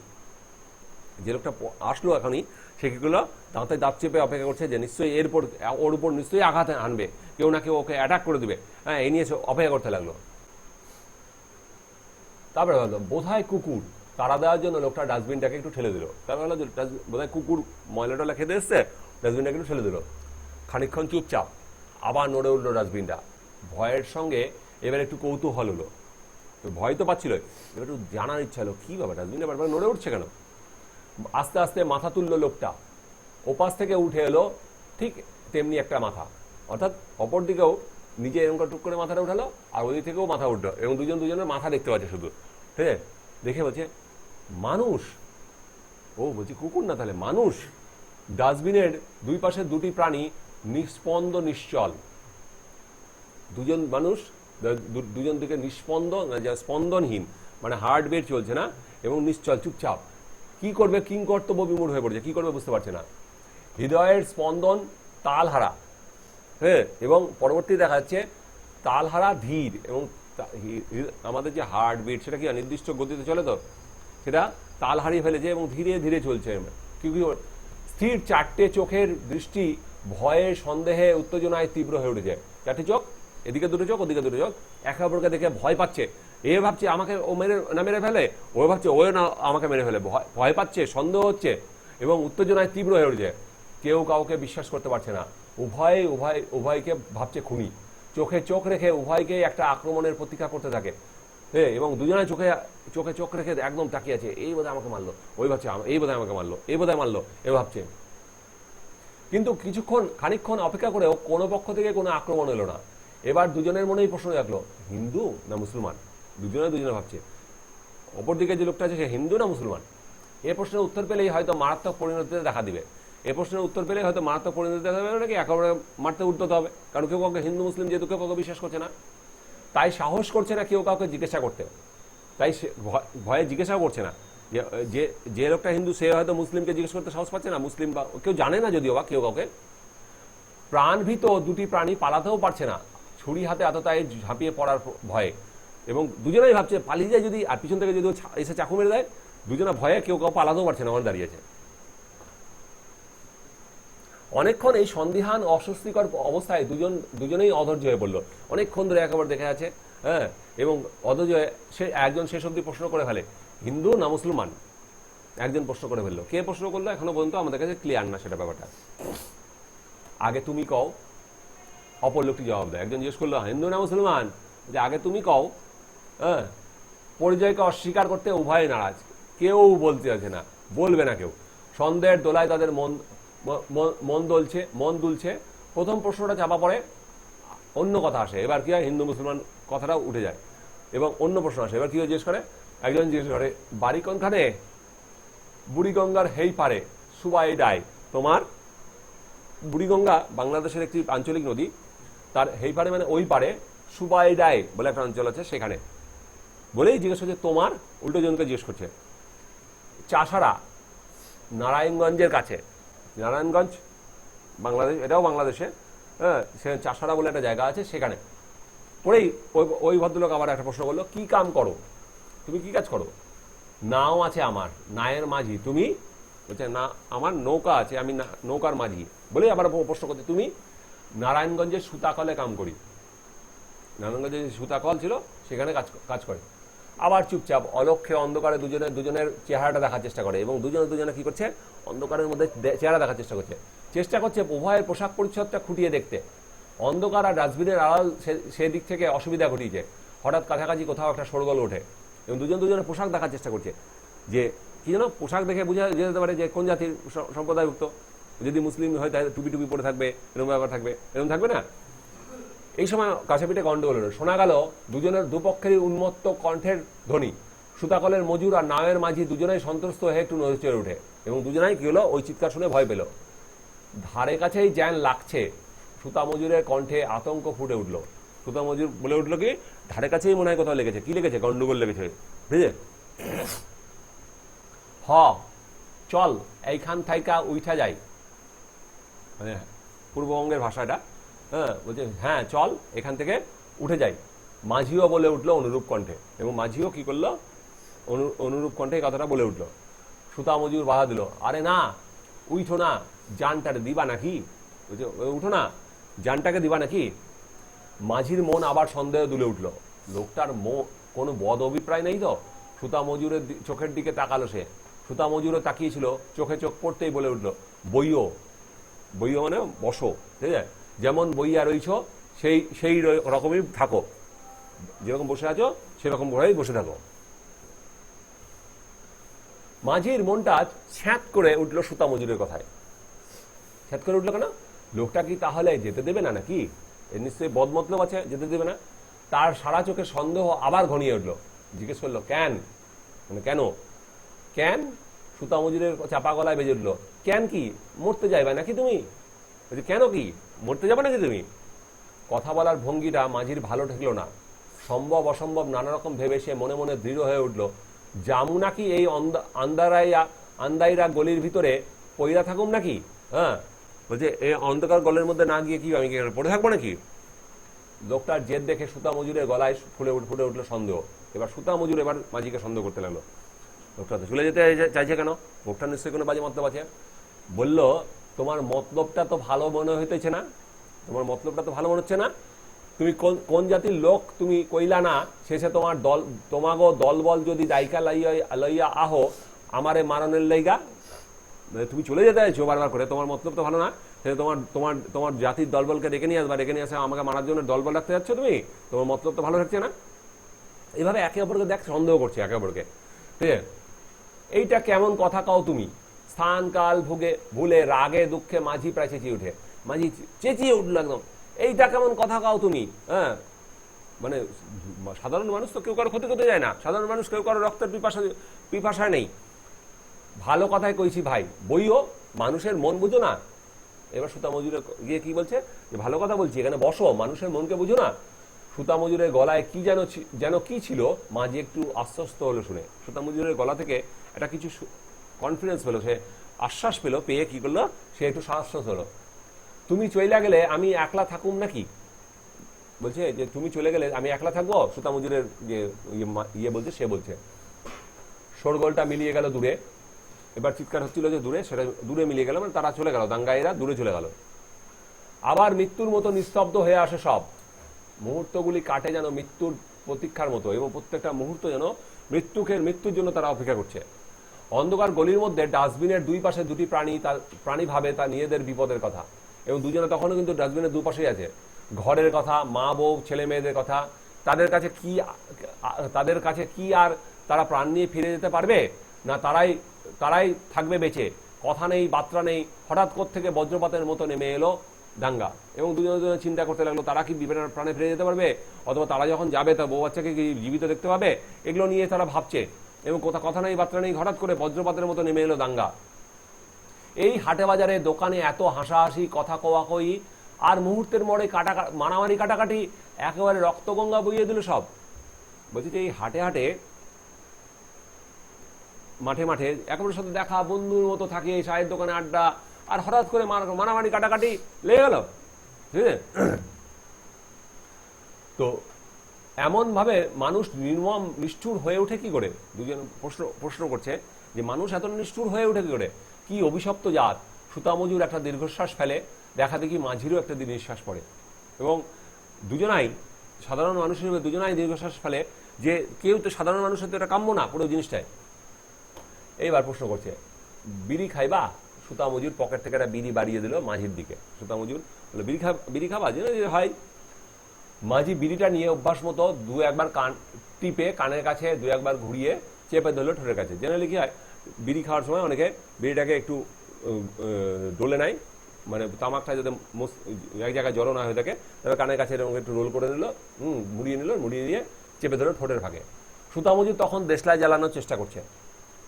যে লোকটা আসলো এখনই, সে কি করলো, দাঁতে দাঁত চেপে অপেক্ষা করছে যে নিশ্চয়ই ওর উপর নিশ্চয়ই আঘাত আনবে, কেউ না কেউ ওকে অ্যাটাক করে দেবে। হ্যাঁ, এই নিয়ে অপেক্ষা করতে লাগলো। তারপরে ভাবলো বোধহয় কুকুর, তাড়া দেওয়ার জন্য লোকটা ডাস্টবিনটাকে একটু ঠেলে দিল। তারপরে হলো বোধহয় কুকুর ময়লা টলা খেতে এসছে, ডাস্টবিনটাকে একটু ঠেলে দিল। খানিকক্ষণ চুপচাপ, আবার নড়ে উঠলো ডাস্টবিনটা। ভয়ের সঙ্গে এবার একটু কৌতূহল হলো, ভয় তো পাচ্ছিল, এবার একটু জানার ইচ্ছা হলো কি ব্যাপার, ডাস্টবিনটা বারবার নড়ে উঠছে কেন। আস্তে আস্তে মাথা তুললো লোকটা, ওপাশ থেকে উঠে এলো ঠিক তেমনি একটা মাথা, অর্থাৎ অপর দিকেও নিজে এরকম টুক করে মাথাটা উঠালো, আর ওই থেকেও মাথা উঠলো, এবং দুজনের মাথা দেখতে পাচ্ছে শুধু। ঠিক আছে, দেখে বলছে মানুষ। ও বলছি কুকুর না, তাহলে মানুষ। ডাস্টবিনের দুই পাশে দুটি প্রাণী নিস্পন্দ নিশ্চল, দুজন মানুষ, দুজন দিকে স্পন্দনহীন, মানে হার্ট বিট চলছে না, এবং নিশ্চল চুপচাপ। কি করবে, কিংকর্তব্য বিমূঢ় হয়ে পড়েছে, কি করবে বুঝতে পারছে না। হৃদয়ের স্পন্দন তালহারা, হ্যাঁ, এবং পরবর্তী দেখা যাচ্ছে তালহারা ধীর, এবং আমাদের যে হার্ট বিট সেটা কি নির্দিষ্ট গতিতে চলে, তো সেটা তাল হারিয়ে ফেলেছে এবং ধীরে ধীরে চলছে। স্থির চারটে চোখের দৃষ্টি ভয়ে সন্দেহে উত্তেজনায় তীব্র হয়ে উঠেছে। 4টি চোখ, এদিকে 2টো চোখ, ওদিকে 2টো চোখ, একে অপরকে দেখে ভয় পাচ্ছে। এ ভাবছে আমাকে ও মেরে ফেলে, ও ভাবছে ও না আমাকে মেরে ফেলে, ভয় পাচ্ছে, সন্দেহ হচ্ছে এবং উত্তেজনায় তীব্র হয়ে উঠছে। কেউ কাউকে বিশ্বাস করতে পারছে না, উভয়কে ভাবছে খুনি। চোখে চোখ রেখে উভয়কে একটা আক্রমণের প্রতীক্ষা করতে থাকে। এবং দুজনে চোখে চোখ রেখে একদম তাকিয়ে আছে, এই বোধহয় আমাকে মারলো, ওই ভাবছে এই বোধহয় আমাকে মারলো, এই বোধহয় মারলো, এ ভাবছে। কিন্তু খানিকক্ষণ অপেক্ষা করেও কোনো পক্ষ থেকে কোনো আক্রমণ এলো না। এবার দুজনের মনেই প্রশ্ন জাগলো, হিন্দু না মুসলমান? দুজনে ভাবছে অপরদিকে যে লোকটা আছে সে হিন্দু না মুসলমান। এ প্রশ্নের উত্তর পেলেই হয়তো মারাত্মক পরিণতিতে দেখা দিবে। এ প্রশ্নের উত্তর পেলেই হয়তো মারাত্মক পরিণতিতে দেখা দেবে, নাকি একেবারে মারতে উঠতে হবে। কারণ কেউ কাউকে হিন্দু মুসলিম যেহেতু কেউ কাউকে বিশ্বাস করছে না, তাই সাহস করছে না কেউ কাউকে জিজ্ঞাসা করতে। তাই সে ভয়ে জিজ্ঞাসাও করছে না। যে লোকটা হিন্দু সে হয়তো মুসলিমকে জিজ্ঞেস করতে সাহস পাচ্ছে না, মুসলিম বা কেউ জানে না যদিও বা কেউ কাউকে। প্রাণভীত দুটি প্রাণী পালাতেও পারছে না ছুরি হাতে আততায় ঝাঁপিয়ে পড়ার ভয়ে। এবং দুজনেই ভাবছে পালিয়ে যায় যদি, আর পিছন থেকে যদি এসে চাকু মেরে দেয়। দুজনে ভয়ে কেউ কাউ পালাতেও পারছে না, আমার দাঁড়িয়েছে। অনেকক্ষণ এই সন্দিহান অস্বস্তিকর অবস্থায় দুজনেই অধৈর্য হয়ে পড়লো। অনেকক্ষণ ধরে একেবারে দেখে আছে, হ্যাঁ, এবং অধৈর্য হয়ে একজন শেষ অবধি প্রশ্ন করে ফেলে, হিন্দু না মুসলমান? একজন প্রশ্ন করে ফেললো। কে প্রশ্ন করলো এখনো পর্যন্ত আমাদের কাছে ক্লিয়ার না সেটা ব্যাপারটা। আগে তুমি কও। অপর লোকটি জবাব দেয়। একজন জিজ্ঞেস করলো হিন্দু না মুসলমান, যে আগে তুমি কও। হ্যাঁ, পরিচয়কে অস্বীকার করতে উভয় নারাজ, কেউ বলতে আছে না, বলবে না কেউ। সন্দেহের দোলায় তাদের মন দুলছে। প্রথম প্রশ্নটা চাপা পড়ে, অন্য কথা আসে। এবার কি হয়, হিন্দু মুসলমান কথাটাও উঠে যায় এবং অন্য প্রশ্ন আসে। এবার কি জিজ্ঞেস করে, একজন জিজ্ঞেস করে বাড়ি কোনখানে? বুড়িগঙ্গার হেই পারে সুবাই ডাই। তোমার? বুড়িগঙ্গা বাংলাদেশের একটি আঞ্চলিক নদী, তার হেই পারে মানে ওই পারে, সুবাই ডাই বলে একটা অঞ্চল আছে সেখানে। বলেই জিজ্ঞেস করছে তোমার? উল্টো জনকে জিজ্ঞেস করছে। চাষারা নারায়ণগঞ্জের কাছে, নারায়ণগঞ্জ বাংলাদেশ, এটাও বাংলাদেশে, হ্যাঁ, সে চাষারা বলে একটা জায়গা আছে সেখানে। পরেই ওই ভদ্রলোক আবার একটা প্রশ্ন করলো, কি কাম করো? তুমি কি কাজ করো? নাও আছে আমার, নায়ের মাঝি। তুমি? বলছে না, আমার নৌকা আছে, আমি নৌকার মাঝি। বলেই আবার প্রশ্ন করছে, তুমি? নারায়ণগঞ্জের সুতাকলে কাম করি। নারায়ণগঞ্জে যে সুতাকল ছিল সেখানে কাজ করে। আবার চুপচাপ অলক্ষ্যে অন্ধকারে দুজনের চেহারাটা দেখার চেষ্টা করে এবং দুজনে কি করছে, অন্ধকারের মধ্যে চেহারা দেখার চেষ্টা করছে উভয়ের পোশাক পরিচ্ছদটা খুঁটিয়ে দেখতে। অন্ধকার আর ডাস্টবিনের আড়াল সেদিক থেকে অসুবিধা ঘটিয়েছে। হঠাৎ কাছাকাছি কোথাও একটা শোরগোল ওঠে এবং দুজনের পোশাক দেখার চেষ্টা করছে, যে কি যেন পোশাক দেখে বোঝা যেতে পারে যে কোন জাতির সম্প্রদায়ভুক্ত। যদি মুসলিম হয় তাহলে টুপি পরে থাকবে, এরকম ব্যাপার থাকবে, এরকম থাকবে না। এই সময় কাছে পিঠে গন্ডগোল হলো। শোনা গেল দুজনের দুপক্ষেরই উন্মত্ত কণ্ঠের ধ্বনি। সুতাকলের মজুর আর নায়ের মাঝি দুজনেই সন্ত্রস্ত হয়ে একটু নড়ে ওঠে এবং দুজনাই কি হলো, ওই চিৎকার শুনে ভয় পেল। ধারে কাছেই জ্যান লাগছে, সুতা মজুরের কণ্ঠে আতঙ্ক ফুটে উঠলো। সুতা মজুর বলে উঠলো কি, ধারে কাছেই মনে হয় কোথাও লেগেছে। কি লেগেছে? গন্ডগোল লেগেছে, বুঝলে? হ চল এইখান থাইকা উঠা যাই, মানে পূর্ববঙ্গের ভাষাটা। হ্যাঁ, বলছে হ্যাঁ চল এখান থেকে উঠে যাই। মাঝিও বলে উঠলো অনুরূপ কণ্ঠে এবং মাঝিও কি করলো, অনুরূপ কণ্ঠে কথাটা বলে উঠলো। সুতা মজুর বাধা দিল, আরে না উঠো না, জানটারে দিবা নাকি? বলছে উঠো না, জানটাকে দিবা নাকি? মাঝির মন আবার সন্দেহ দুলে উঠলো, লোকটার কোনো বদ অভিপ্রায় নেই তো? সুতা মজুরের চোখের দিকে তাকালো সে। সুতা মজুরও তাকিয়েছিল, চোখে চোখ পড়তেই বলে উঠলো, বইও মানে বসো, ঠিক আছে? যেমন বইয়া রইছ সেই রকমই থাকো, যেরকম বসে আছো সেরকম ভরেই বসে থাকো। মাঝির মনটা ছ্যাঁত করে উঠলো সুতা মজুরের কথায়। ছ্যাঁত করে উঠলো কেন? লোকটা কি তাহলে যেতে দেবে না নাকি? এর নিশ্চয়ই বদমতলব আছে, যেতে দেবে না। তার সারা চোখের সন্দেহ আবার ঘনিয়ে উঠলো। জিজ্ঞেস করলো কেন, মানে কেন? সুতা মজুরের চাপা গলায় বেজে উঠলো, কেন কি? মরতে যাইবা নাকি তুমি? কেন কি মরতে যাবে নাকি তুমি? কথা বলার ভঙ্গিটা মাঝির ভালো ঠেকলো না। সম্ভব অসম্ভব নানা রকম ভেবে সে মনে মনে দৃঢ় হয়ে উঠল, জামু নাকি এই আন্দাইরা গলির ভিতরে পইরা থাকুম নাকি? হ্যাঁ, বলছে এই অন্ধকার গলের মধ্যে না গিয়ে কি আমি পড়ে থাকবো নাকি? লোকটার জেদ দেখে সুতা মজুরের গলায় ফুটে উঠলো সন্দেহ। এবার সুতা মজুর এবার মাঝিকে সন্দেহ করতে লাগলো। লোকটা তো চলে যেতে চাইছে কেন? লোকটা নিশ্চয়ই কোনো বাজে মতলব আছে। বলল, তোমার মতলবটা তো ভালো মনে হইতেছে না, তোমার মতলবটা তো ভালো মনে হচ্ছে না। তুমি কোন জাতির লোক তুমি কইলা না, শেষে তোমার তোমাগো দলবল যদি দায়িকা লইয়া আহো আমারে মারণের লাইগা, তুমি চলে যেতে চাইছো বারবার করে, তোমার মতলব তো ভালো না, সেটা তোমার তোমার তোমার জাতির দলবলকে ডেকে নিয়ে আসবা, ডেকে নিয়ে আসে আমাকে মারার জন্য দলবল রাখতে যাচ্ছ তুমি, তোমার মতলব তো ভালো থাকছে না। এইভাবে একে অপরকে দেখ সন্দেহ করছে একে অপরকে, ঠিক আছে। এইটা কেমন কথা কাও তুমি, স্থান কাল ভুলে রাগে দুঃখে মাঝি প্রায় চেঁচিয়ে উঠে, মাঝি চেঁচিয়ে উঠলো একদম, এইটা কেমন কথা কাও তুমি। হ্যাঁ, মানে সাধারণ মানুষ তো কেউ কারো ক্ষতি করতে যায় না, সাধারণ মানুষ কেউ কারো রক্তের পিপাসা নেই। ভালো কথাই কইছি ভাই, বইও মানুষের মন বুঝো না। এবার সুতা মজুরে গিয়ে কি বলছে যে ভালো কথা বলছি, এখানে বসো, মানুষের মনকে বুঝো না। সুতা মজুরের গলায় কি যেন কি ছিল, মাঝি একটু আশ্বস্ত হলো শুনে। সুতা মজুরের গলা থেকে একটা কিছু কনফিডেন্স পেলো, সে আশ্বাস পেলো, পেয়ে কি করলো, সে একটু আশ্বস্ত হলো। তুমি চইলা গেলে আমি একলা থাকুম নাকি, বলছে যে তুমি চলে গেলে আমি একলা থাকবো। সুতা মজুরের যে ইয়ে বলছে, সে বলছে। শোরগোলটা মিলিয়ে গেল দূরে, এবার চিৎকার হচ্ছিল যে দূরে, সেটা দূরে মিলিয়ে গেল, মানে তারা চলে গেল, দাঙ্গাইরা দূরে চলে গেল। আবার মৃত্যুর মতো নিস্তব্ধ হয়ে আসে সব, মুহূর্তগুলি কাটে যেন মৃত্যুর প্রতীক্ষার মতো, এবং প্রত্যেকটা মুহূর্ত যেন মৃত্যুর জন্য তারা অপেক্ষা করছে। অন্ধকার গলির মধ্যে ডাস্টবিনের দুই পাশে দুটি প্রাণী ভাবে তার নিজেদের বিপদের কথা, এবং দুজনে তখনও কিন্তু ডাস্টবিনের দুপাশেই আছে। ঘরের কথা, মা বউ ছেলে মেয়েদের কথা, তাদের কাছে কি আর তারা প্রাণ নিয়ে ফিরে যেতে পারবে না, তারাই থাকবে বেঁচে। কথা নেই, বার্তা নেই, হঠাৎ থেকে বজ্রপাতের মতো নেমে এলো দাঙ্গা, এবং দুজনে চিন্তা করতে লাগলো তারা কি বিপদের প্রাণে ফিরে যেতে পারবে, অথবা তারা যখন যাবে তা বউ বাচ্চাকে কি জীবিত দেখতে পাবে, এগুলো নিয়ে তারা ভাবছে। এবং কথা নেই, বার্তা নেই, হঠাৎ করে বজ্রপাতের মতো নেমে এলো দাঙ্গা। এই হাটে বাজারে দোকানে এত হাসাহাসি, কথা কোয়াকই, আর মুহূর্তের মোড়ে মারামারি কাটাকাটি, একেবারে রক্তগঙ্গা বইয়ে দিল সব। বলছি যে এই হাটে মাঠে একেবারে সাথে দেখা, বন্ধুর মতো থাকে, চায়ের দোকানে আড্ডা, আর হঠাৎ করে মারামারি কাটাকাটি লেগে গেল, ঠিক আছে। তো এমন ভাবে মানুষ নির্মম নিষ্ঠুর হয়ে ওঠে কি করে, দুজন প্রশ্ন করছে যে মানুষ এত নিষ্ঠুর হয়ে ওঠে কি করে, কি অভিশপ্ত জাত। সুতা মজুর একটা দীর্ঘশ্বাস ফেলে, দেখা দেখি মাঝিরও একটা নিঃশ্বাস পড়ে, এবং দুজনাই সাধারণ মানুষ হিসেবে দুজনাই দীর্ঘশ্বাস ফেলে, যে কেউ তো সাধারণ মানুষের তো এটা কাম্য না পুরো জিনিসটাই। এইবার প্রশ্ন করছে, বিড়ি খাইবা? সুতা মজুর পকেট থেকে একটা বিড়ি বাড়িয়ে দিল মাঝির দিকে। সুতা মজুর বললো, বিড়ি খাবা? যে হয়। মাঝি বিড়িটা নিয়ে অভ্যাস মতো দু একবার টিপে কানের কাছে দু একবার ঘুরিয়ে চেপে ধরলো ঠোঁটের কাছে। জেনারেলি কি হয়, বিড়ি খাওয়ার সময় অনেকে বিড়িটাকে একটু ডলে নেয়, মানে তামাকটা যাতে এক জায়গায় জড়ো না হয়ে থাকে, তবে কানের কাছে এরকম একটু রোল করে নিল, মুড়িয়ে দিয়ে চেপে ধরলো ঠোঁটের ফাঁকে। সুতা মজুর তখন দেশলাই জ্বালানোর চেষ্টা করছে।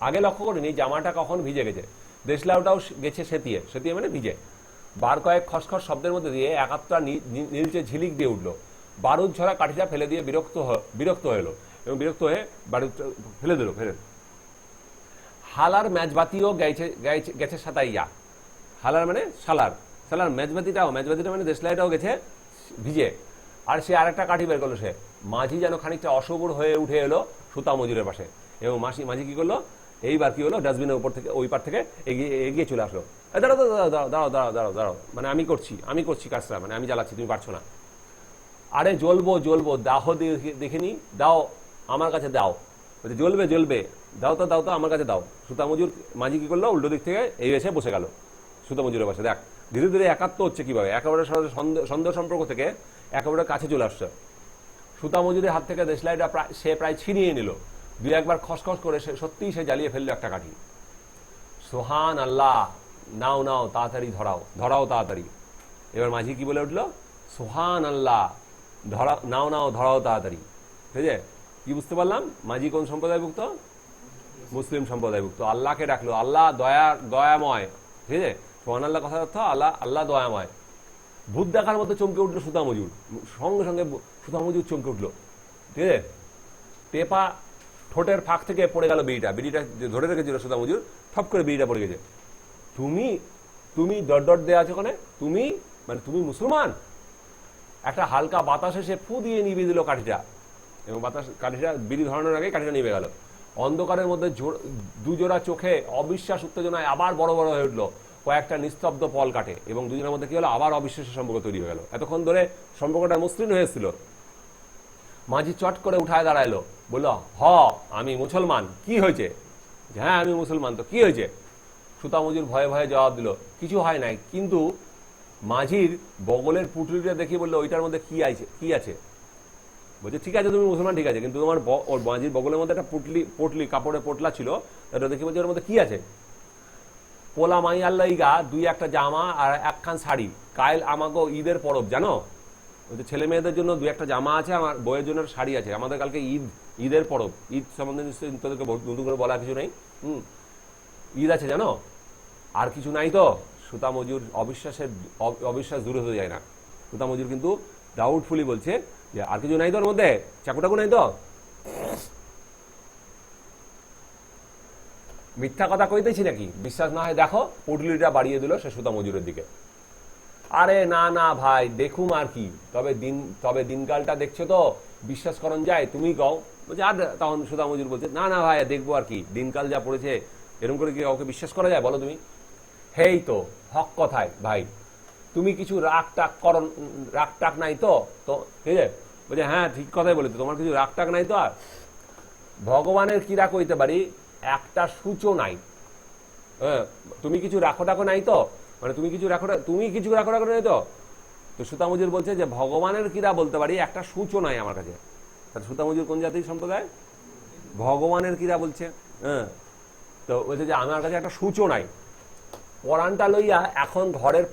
আগে লক্ষ্য করিনি জামাটা কখন ভিজে গেছে, দেশলাইটাও গেছে সেতিয়ে মানে ভিজে। বার কয়েক খসখস শব্দের মধ্যে দিয়ে একাত্রা নীলচে ঝিলিক দিয়ে উঠলো। বারুদ ঝরা কাঠিটা ফেলে দিয়ে বিরক্ত হলো, এবং বিরক্ত হয়ে বারুদ ফেলে দিল। হালার মেজবাতিও গেছে সাতাইয়া। হালার মানে সালার মেজবাতিটা মানে দেশলাইটাও গেছে ভিজে। আর সে আরেকটা কাঠি বের করলো সে। মাঝি যেন খানিকটা অসবুর হয়ে উঠে এলো সুতা মজুরের পাশে, এবং মাঝি কি করলো, এইবার কি হলো, ডাস্টবিনের উপর থেকে ওই পার থেকে এগিয়ে চলে আসলো। দাঁড়াও, মানে আমি করছি কাজটা, মানে আমি জ্বালাচ্ছি, তুমি পারছো না। আরে জ্বলবো, দাহ দেখিনি, দাও আমার কাছে দাও। জ্বলবে, দাও তো আমার কাছে দাও। সুতা মজুর মাঝি কি করলো, উল্টো দিক থেকে এই এসে বসে গেল সুতা মজুরের পাশে। দেখ ধীরে ধীরে একাত্ম হচ্ছে কিভাবে, একেবারে সন্দেহ সম্পর্ক থেকে একেবারে কাছে চলে আসছে। সুতা মজুরের হাত থেকে দেশলাইটা সে প্রায় ছিনিয়ে নিল। দুই একবার খসখস করে সত্যিই সে জ্বালিয়ে ফেললো একটা কাঠি। সোহান আল্লাহ, নাও তাড়াতাড়ি ধরাও তাড়াতাড়ি। এবার মাঝি কি বলে উঠলো, সোহান আল্লাহ, ধরাও তাড়াতাড়ি। ঠিক আছে, কি বুঝতে পারলাম, মাঝি কোন সম্প্রদায়ভুক্ত? মুসলিম সম্প্রদায়ভুক্ত। আল্লাহকে ডাকলো, আল্লাহ দয়াময়। ঠিক আছে, সোহান আল্লাহ কথার অর্থ আল্লাহ দয়াময়। ভূত দেখার মতো চমকে উঠলো সুতা মজুর, সঙ্গে সুতা মজুর চমকে উঠলো। ঠিক আছে, টেপা ঠোঁটের ফাঁক থেকে পড়ে গেল বিড়িটা ধরে রেখেছিল সুতা মজুর, ঠপ করে বিড়িটা পড়ে গেছে। তুমি ডট দেওয়া আছে ওখানে, তুমি মুসলমান? একটা হালকা বাতাস এসে ফু দিয়ে নিভিয়ে দিল কাঠিটা, এবং কাঠিটা বিড়ি ধরানোর আগে কাঠিটা নিভে গেল। অন্ধকারের মধ্যে দুজোড়া চোখে অবিশ্বাস উত্তেজনায় আবার বড় হয়ে উঠলো। কয়েকটা নিস্তব্ধ পল কাটে এবং দুজনের মধ্যে কি হলো, আবার অবিশ্বাসের সম্পর্ক তৈরি হয়ে গেল। এতক্ষণ ধরে সম্পর্কটা মসৃণ হয়েছিল। মাঝি চট করে উঠায় দাঁড়াইলো, বলল, আমি মুসলমান, কি হয়েছে? হ্যাঁ আমি মুসলমান, তো কি হয়েছে? সুতা মজুর ভয়ে ভয়ে জবাব দিল, কিছু হয় নাই, কিন্তু মাঝির বগলের পুটলিটা দেখি বললো, ওইটার মধ্যে কি আছে? বলছে, ঠিক আছে তুমি মুসলমান, ঠিক আছে, কিন্তু তোমার ওর মাঝির বগলের মধ্যে একটা পটলি কাপড়ের পোটলা ছিল, এটা দেখি বলছে ওর মধ্যে কি আছে? পোলা মাই আল্লাহ ইগা 2-1টা জামা আর একখান শাড়ি, কাল আমাগো ঈদের পরব, জানো? বলছে, ছেলে মেয়েদের জন্য 2-1টা জামা আছে, আমার বইয়ের জন্য শাড়ি আছে, আমাদের কালকে ঈদের পরব। ঈদ সম্বন্ধে নিশ্চয়ই তোদেরকে নতুন করে বলা কিছু নেই। ঈদ আছে জানো, আর কিছু নাই তো? সুতা মজুর অবিশ্বাস দূর হতে যায় না। সুতা মজুর কিন্তু ডাউটফুলি বলছে যে আর কিছু নাই তো ওর মধ্যে, চাকুটাকু নাই তো? মিথ্যা কথা কইতেছি নাকি? বিশ্বাস না হয় দেখো, পুটলিটা বাড়িয়ে দিল সে সুতা মজুরের দিকে। আরে না না ভাই, দেখুম আর কি, তবে দিনকালটা দেখছো তো, বিশ্বাস করন যায়, তুমি কও। বলছে, আর তখন সুতা মজুর বলছে, না না ভাই দেখবো আর কি, দিনকাল যা পড়েছে এরকম করে কি কাউকে বিশ্বাস করা যায় বলো তুমি? হেই তো হক কথায় ভাই, তুমি কিছু রাগ টাক নাই তো? ঠিক আছে, বলছে, হ্যাঁ ঠিক কথাই বলে, তো তোমার কিছু রাগ টাক নাই তো? আর ভগবানের কিরা কইতে পারি, একটা সূচো নাই। হ্যাঁ, তুমি কিছু রাখো টাকো নাই তো, মানে তুমি কিছু রাখো টাকো নাই তো? তো সুতা মজুর বলছে যে ভগবানের কিরা বলতে পারি, একটা সূচো নাই আমার কাছে। তাহলে সুতা মজুর কোন জাতির সম্প্রদায়? ভগবানের কিরা বলছে। হ্যাঁ, তো বলছে যে আমার কাছে একটা সূচো নাই, পরাণটা লইয়া এখন ঘরের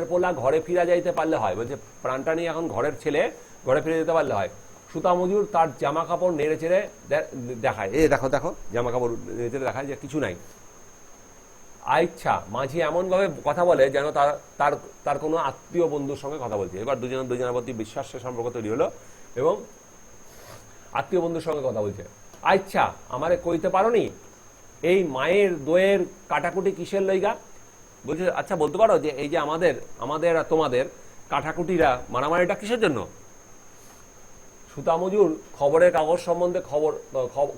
পোলা ঘরে ফিরা যাইতে পারলে হয়। বলছে, প্রাণটা নিয়ে এখন ঘরের ছেলে ঘরে ফিরে যেতে পারলে হয়। সুতা মজুর তার জামা কাপড় নেড়ে চেড়ে দেখায়, দেখো জামা কাপড় নেড়ে চেড়ে দেখায় যে কিছু নাই। আচ্ছা, মাঝি এমন ভাবে কথা বলে যেন তার কোনো আত্মীয় বন্ধুর সঙ্গে কথা বলছে। এবার দুজনের প্রতি বিশ্বাসের সম্পর্ক তৈরি হলো এবং আত্মীয় বন্ধুর সঙ্গে কথা বলছে। আচ্ছা, আমারে কইতে পারো নি এই মায়ের দইয়ের কাটাকুটি কিসের লইগা? বলছে, আচ্ছা বলতে পারো যে এই যে আমাদের আর তোমাদের কাটাকুটিরা মারামারিটা কিসের জন্য? সুতা মজুর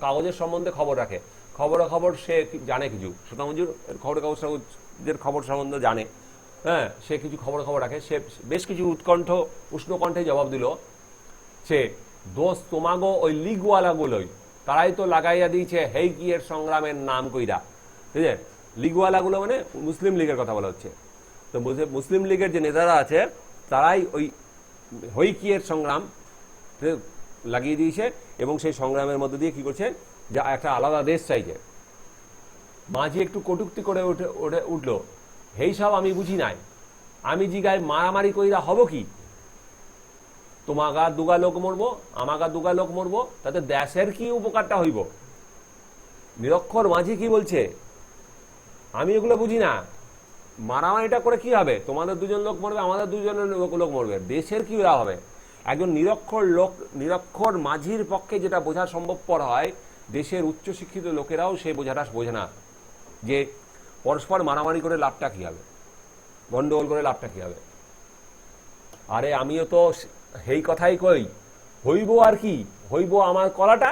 কাগজের সম্বন্ধে খবর রাখে, খবর সে জানে কিছু। সুতা মজুর কাগজের খবর সম্বন্ধে জানে। হ্যাঁ, সে কিছু খবর রাখে। সে বেশ কিছু উষ্ণ কণ্ঠে জবাব দিল, সে দোষ তোমাগো ওই লিগওয়ালা গুলোই, তারাই তো লাগাইয়া দিয়েছে হেই কি এর সংগ্রামের নাম কইরা। ঠিক আছে, লিগওয়ালা গুলো মানে মুসলিম লীগের কথা বলা হচ্ছে। তো মুসলিম লীগের যে নেতারা আছে তারাই ওই হৈকিয়ের সংগ্রাম লাগিয়ে দিয়েছে এবং সেই সংগ্রামের মধ্যে দিয়ে কি করছে, যা একটা আলাদা দেশ চাইছে। মাঝি একটু কটূক্তি করে উঠলো, হেই সব আমি বুঝি নাই, আমি জিগায় মারামারি কইরা হব কি? তোমাগা দুগা লোক মরবো, আমাগা দুগা লোক মরবো, তাতে দেশের কি উপকারটা হইব? নিরক্ষর মাঝি কি বলছে, আমি এগুলো বুঝি না, মারামারিটা করে কি হবে? তোমাদের দুজন লোক মরবে, আমাদের দুজনের লোক মরবে, দেশের কি হবে? একজন নিরক্ষর মাঝির পক্ষে যেটা বোঝা সম্ভবপর হয়, দেশের উচ্চশিক্ষিত লোকেরাও সেই বোঝাটা বোঝে না যে পরস্পর মারামারি করে লাভটা কি হবে, গন্ডগোল করে লাভটা কি হবে। আরে আমিও তো সেই কথাই কই, হইব আর কি, হইব আমার কলাটা,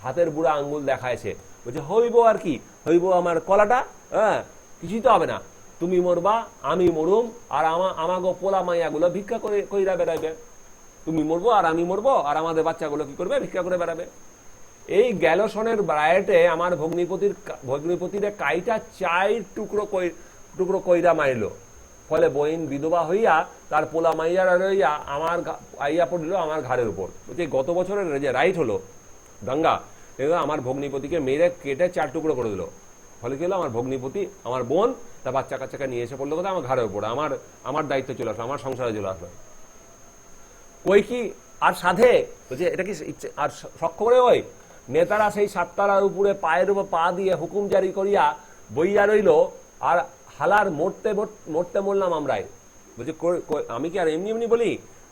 হাতের বুড়া আঙ্গুল দেখায়ছে, বলছে হইব আর কি, হইব আমার কলাটা, হ্যাঁ কিছুই তো হবে না, তুমি মরবা আমি মরুম, আর আমাগো পোলা মাইয়াগুলো ভিক্ষা করে কইরা বেড়াবে। তুমি মরবো আর আমি মরবো, আর আমাদের বাচ্চাগুলো কি করবে? ভিক্ষা করে বেড়াবে। এই গ্যালোসনের রায়েটে আমার ভগ্নিপতির কাইটা 4 টুকরো কইরা মারিল, ফলে বইন বিধবা হইয়া তার পোলা মাইয়ারা রইয়া আমার আইয়া পড়ল আমার ঘাড়ের উপর। বলছে গত বছরের যে রাইট হলো দাঙ্গা, আমার ভগ্নিপতিকে মেরে কেটে 4 টুকরো করে দিল। ফলে কি হলো, আমার ভগ্নিপতি, আমার বোন তার বাচ্চা কাচ্চাকে নিয়ে এসে পড়লো কোথায়? আমার ঘাড়ের উপর। আমার দায়িত্ব চলে আসলো, আমার সংসারে চলে আসলো। কই কি আর সাধে? বলছে এটা কি আর সক্ষ করে? ওই নেতারা সেই 7 তলার উপরে পায়ের উপর পা দিয়ে হুকুম জারি করিয়া বইয়া রইল, আর হালার মরতে মরলাম আমরাই। বলছে আমি কি আর এমনি বলি?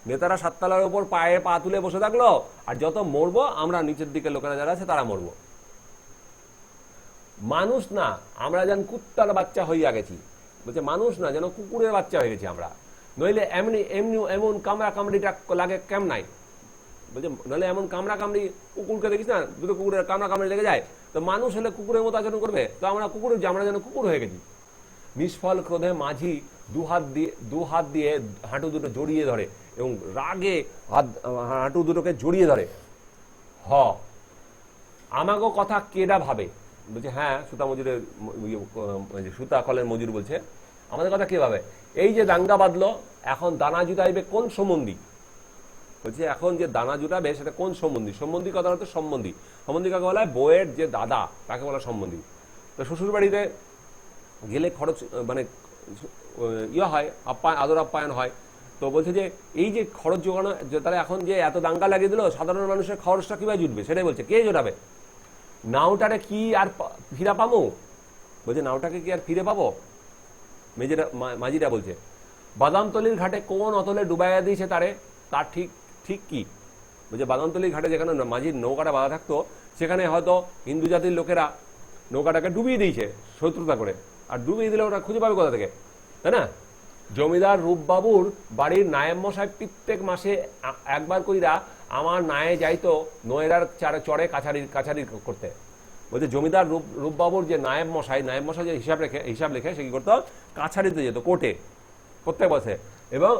নেতারা 7 তলার উপর পায়ে পা তুলে বসে থাকলো, আর যত মরবো আমরা নিচের দিকে লোকেরা যারা আছে তারা মরবো। মানুষ না, আমরা যেন কুত্তার বাচ্চা হইয়া গেছি। বলছে মানুষ না, যেন কুকুরের বাচ্চা হয়ে গেছি আমরা। নইলে এমন কামড়া কামড়িটা লাগে কেম নাই? বলছে নইলে এমন কামড়া কামড়ি, কুকুরকে দেখিস না, দুটো কুকুরের কামড়া কামড়ি লেগে যায়, তো মানুষ হলে কুকুরের মতো আচরণ করবে? তো আমরা যেন কুকুর হয়ে গেছি। নিষ্ফল ক্রোধে মাঝি দু হাত দিয়ে হাঁটু দুটো জড়িয়ে ধরে এবং রাগে হাঁটু দুটোকে জড়িয়ে ধরে। আমাগো কথা কেডা ভাবে? বলছে হ্যাঁ, সুতা মজুরের সুতা কলের মজুর বলছে আমাদের কথা কে ভাবে? এই যে দাঙ্গা বাঁধলো, এখন দানা জুটাইবে কোন সম্বন্ধী? বলছে এখন যে দানা জুটাবে সেটা কোন সম্বন্ধী? সম্বন্ধী কথা হচ্ছে সম্বন্ধী। সম্বন্ধী কাকে বলা হয়? বইয়ের যে দাদা তাকে বলা সম্বন্ধী। তো শ্বশুর বাড়িতে গেলে খরচ মানে হয়, আদর আপ্যায়ন হয়। তো বলছে যে এই যে খরচ জোগানো, তারা এখন যে এত দাঙ্গা লাগিয়ে দিল, সাধারণ মানুষের খরচটা কিভাবে জুটবে সেটাই বলছে। কে জোটাবে? নাওটারে কি আর ফিরে পাবো? বলছে নাওটাকে কি আর ফিরে পাবো? মাঝিরা বলছে বাদামতলির ঘাটে কোন অতলে ডুবাইয়া দিয়েছে তারে, তার ঠিক ঠিক কি? বলছে বাদামতলির ঘাটে যেখানে মাঝির নৌকাটা বাঁধা থাকতো, সেখানে হয়তো হিন্দু জাতির লোকেরা নৌকাটাকে ডুবিয়ে দিয়েছে শত্রুতা করে। আর ডুবিয়ে দিলে ওরা খুঁজে পাবে কোথা থেকে, তাই না? জমিদার রূপবাবুর বাড়ির নায়েব মশাই প্রত্যেক মাসে একবার কইরা আমার নায়ে যাইতো নয়রার চড়ে কাছারি করতে। বলছে জমিদার রূপবাবুর যে নায়েব মশাই যে হিসাব লেখে সে কি করতো? কাছারিতে যেত, কোর্টে প্রত্যেক বছর, এবং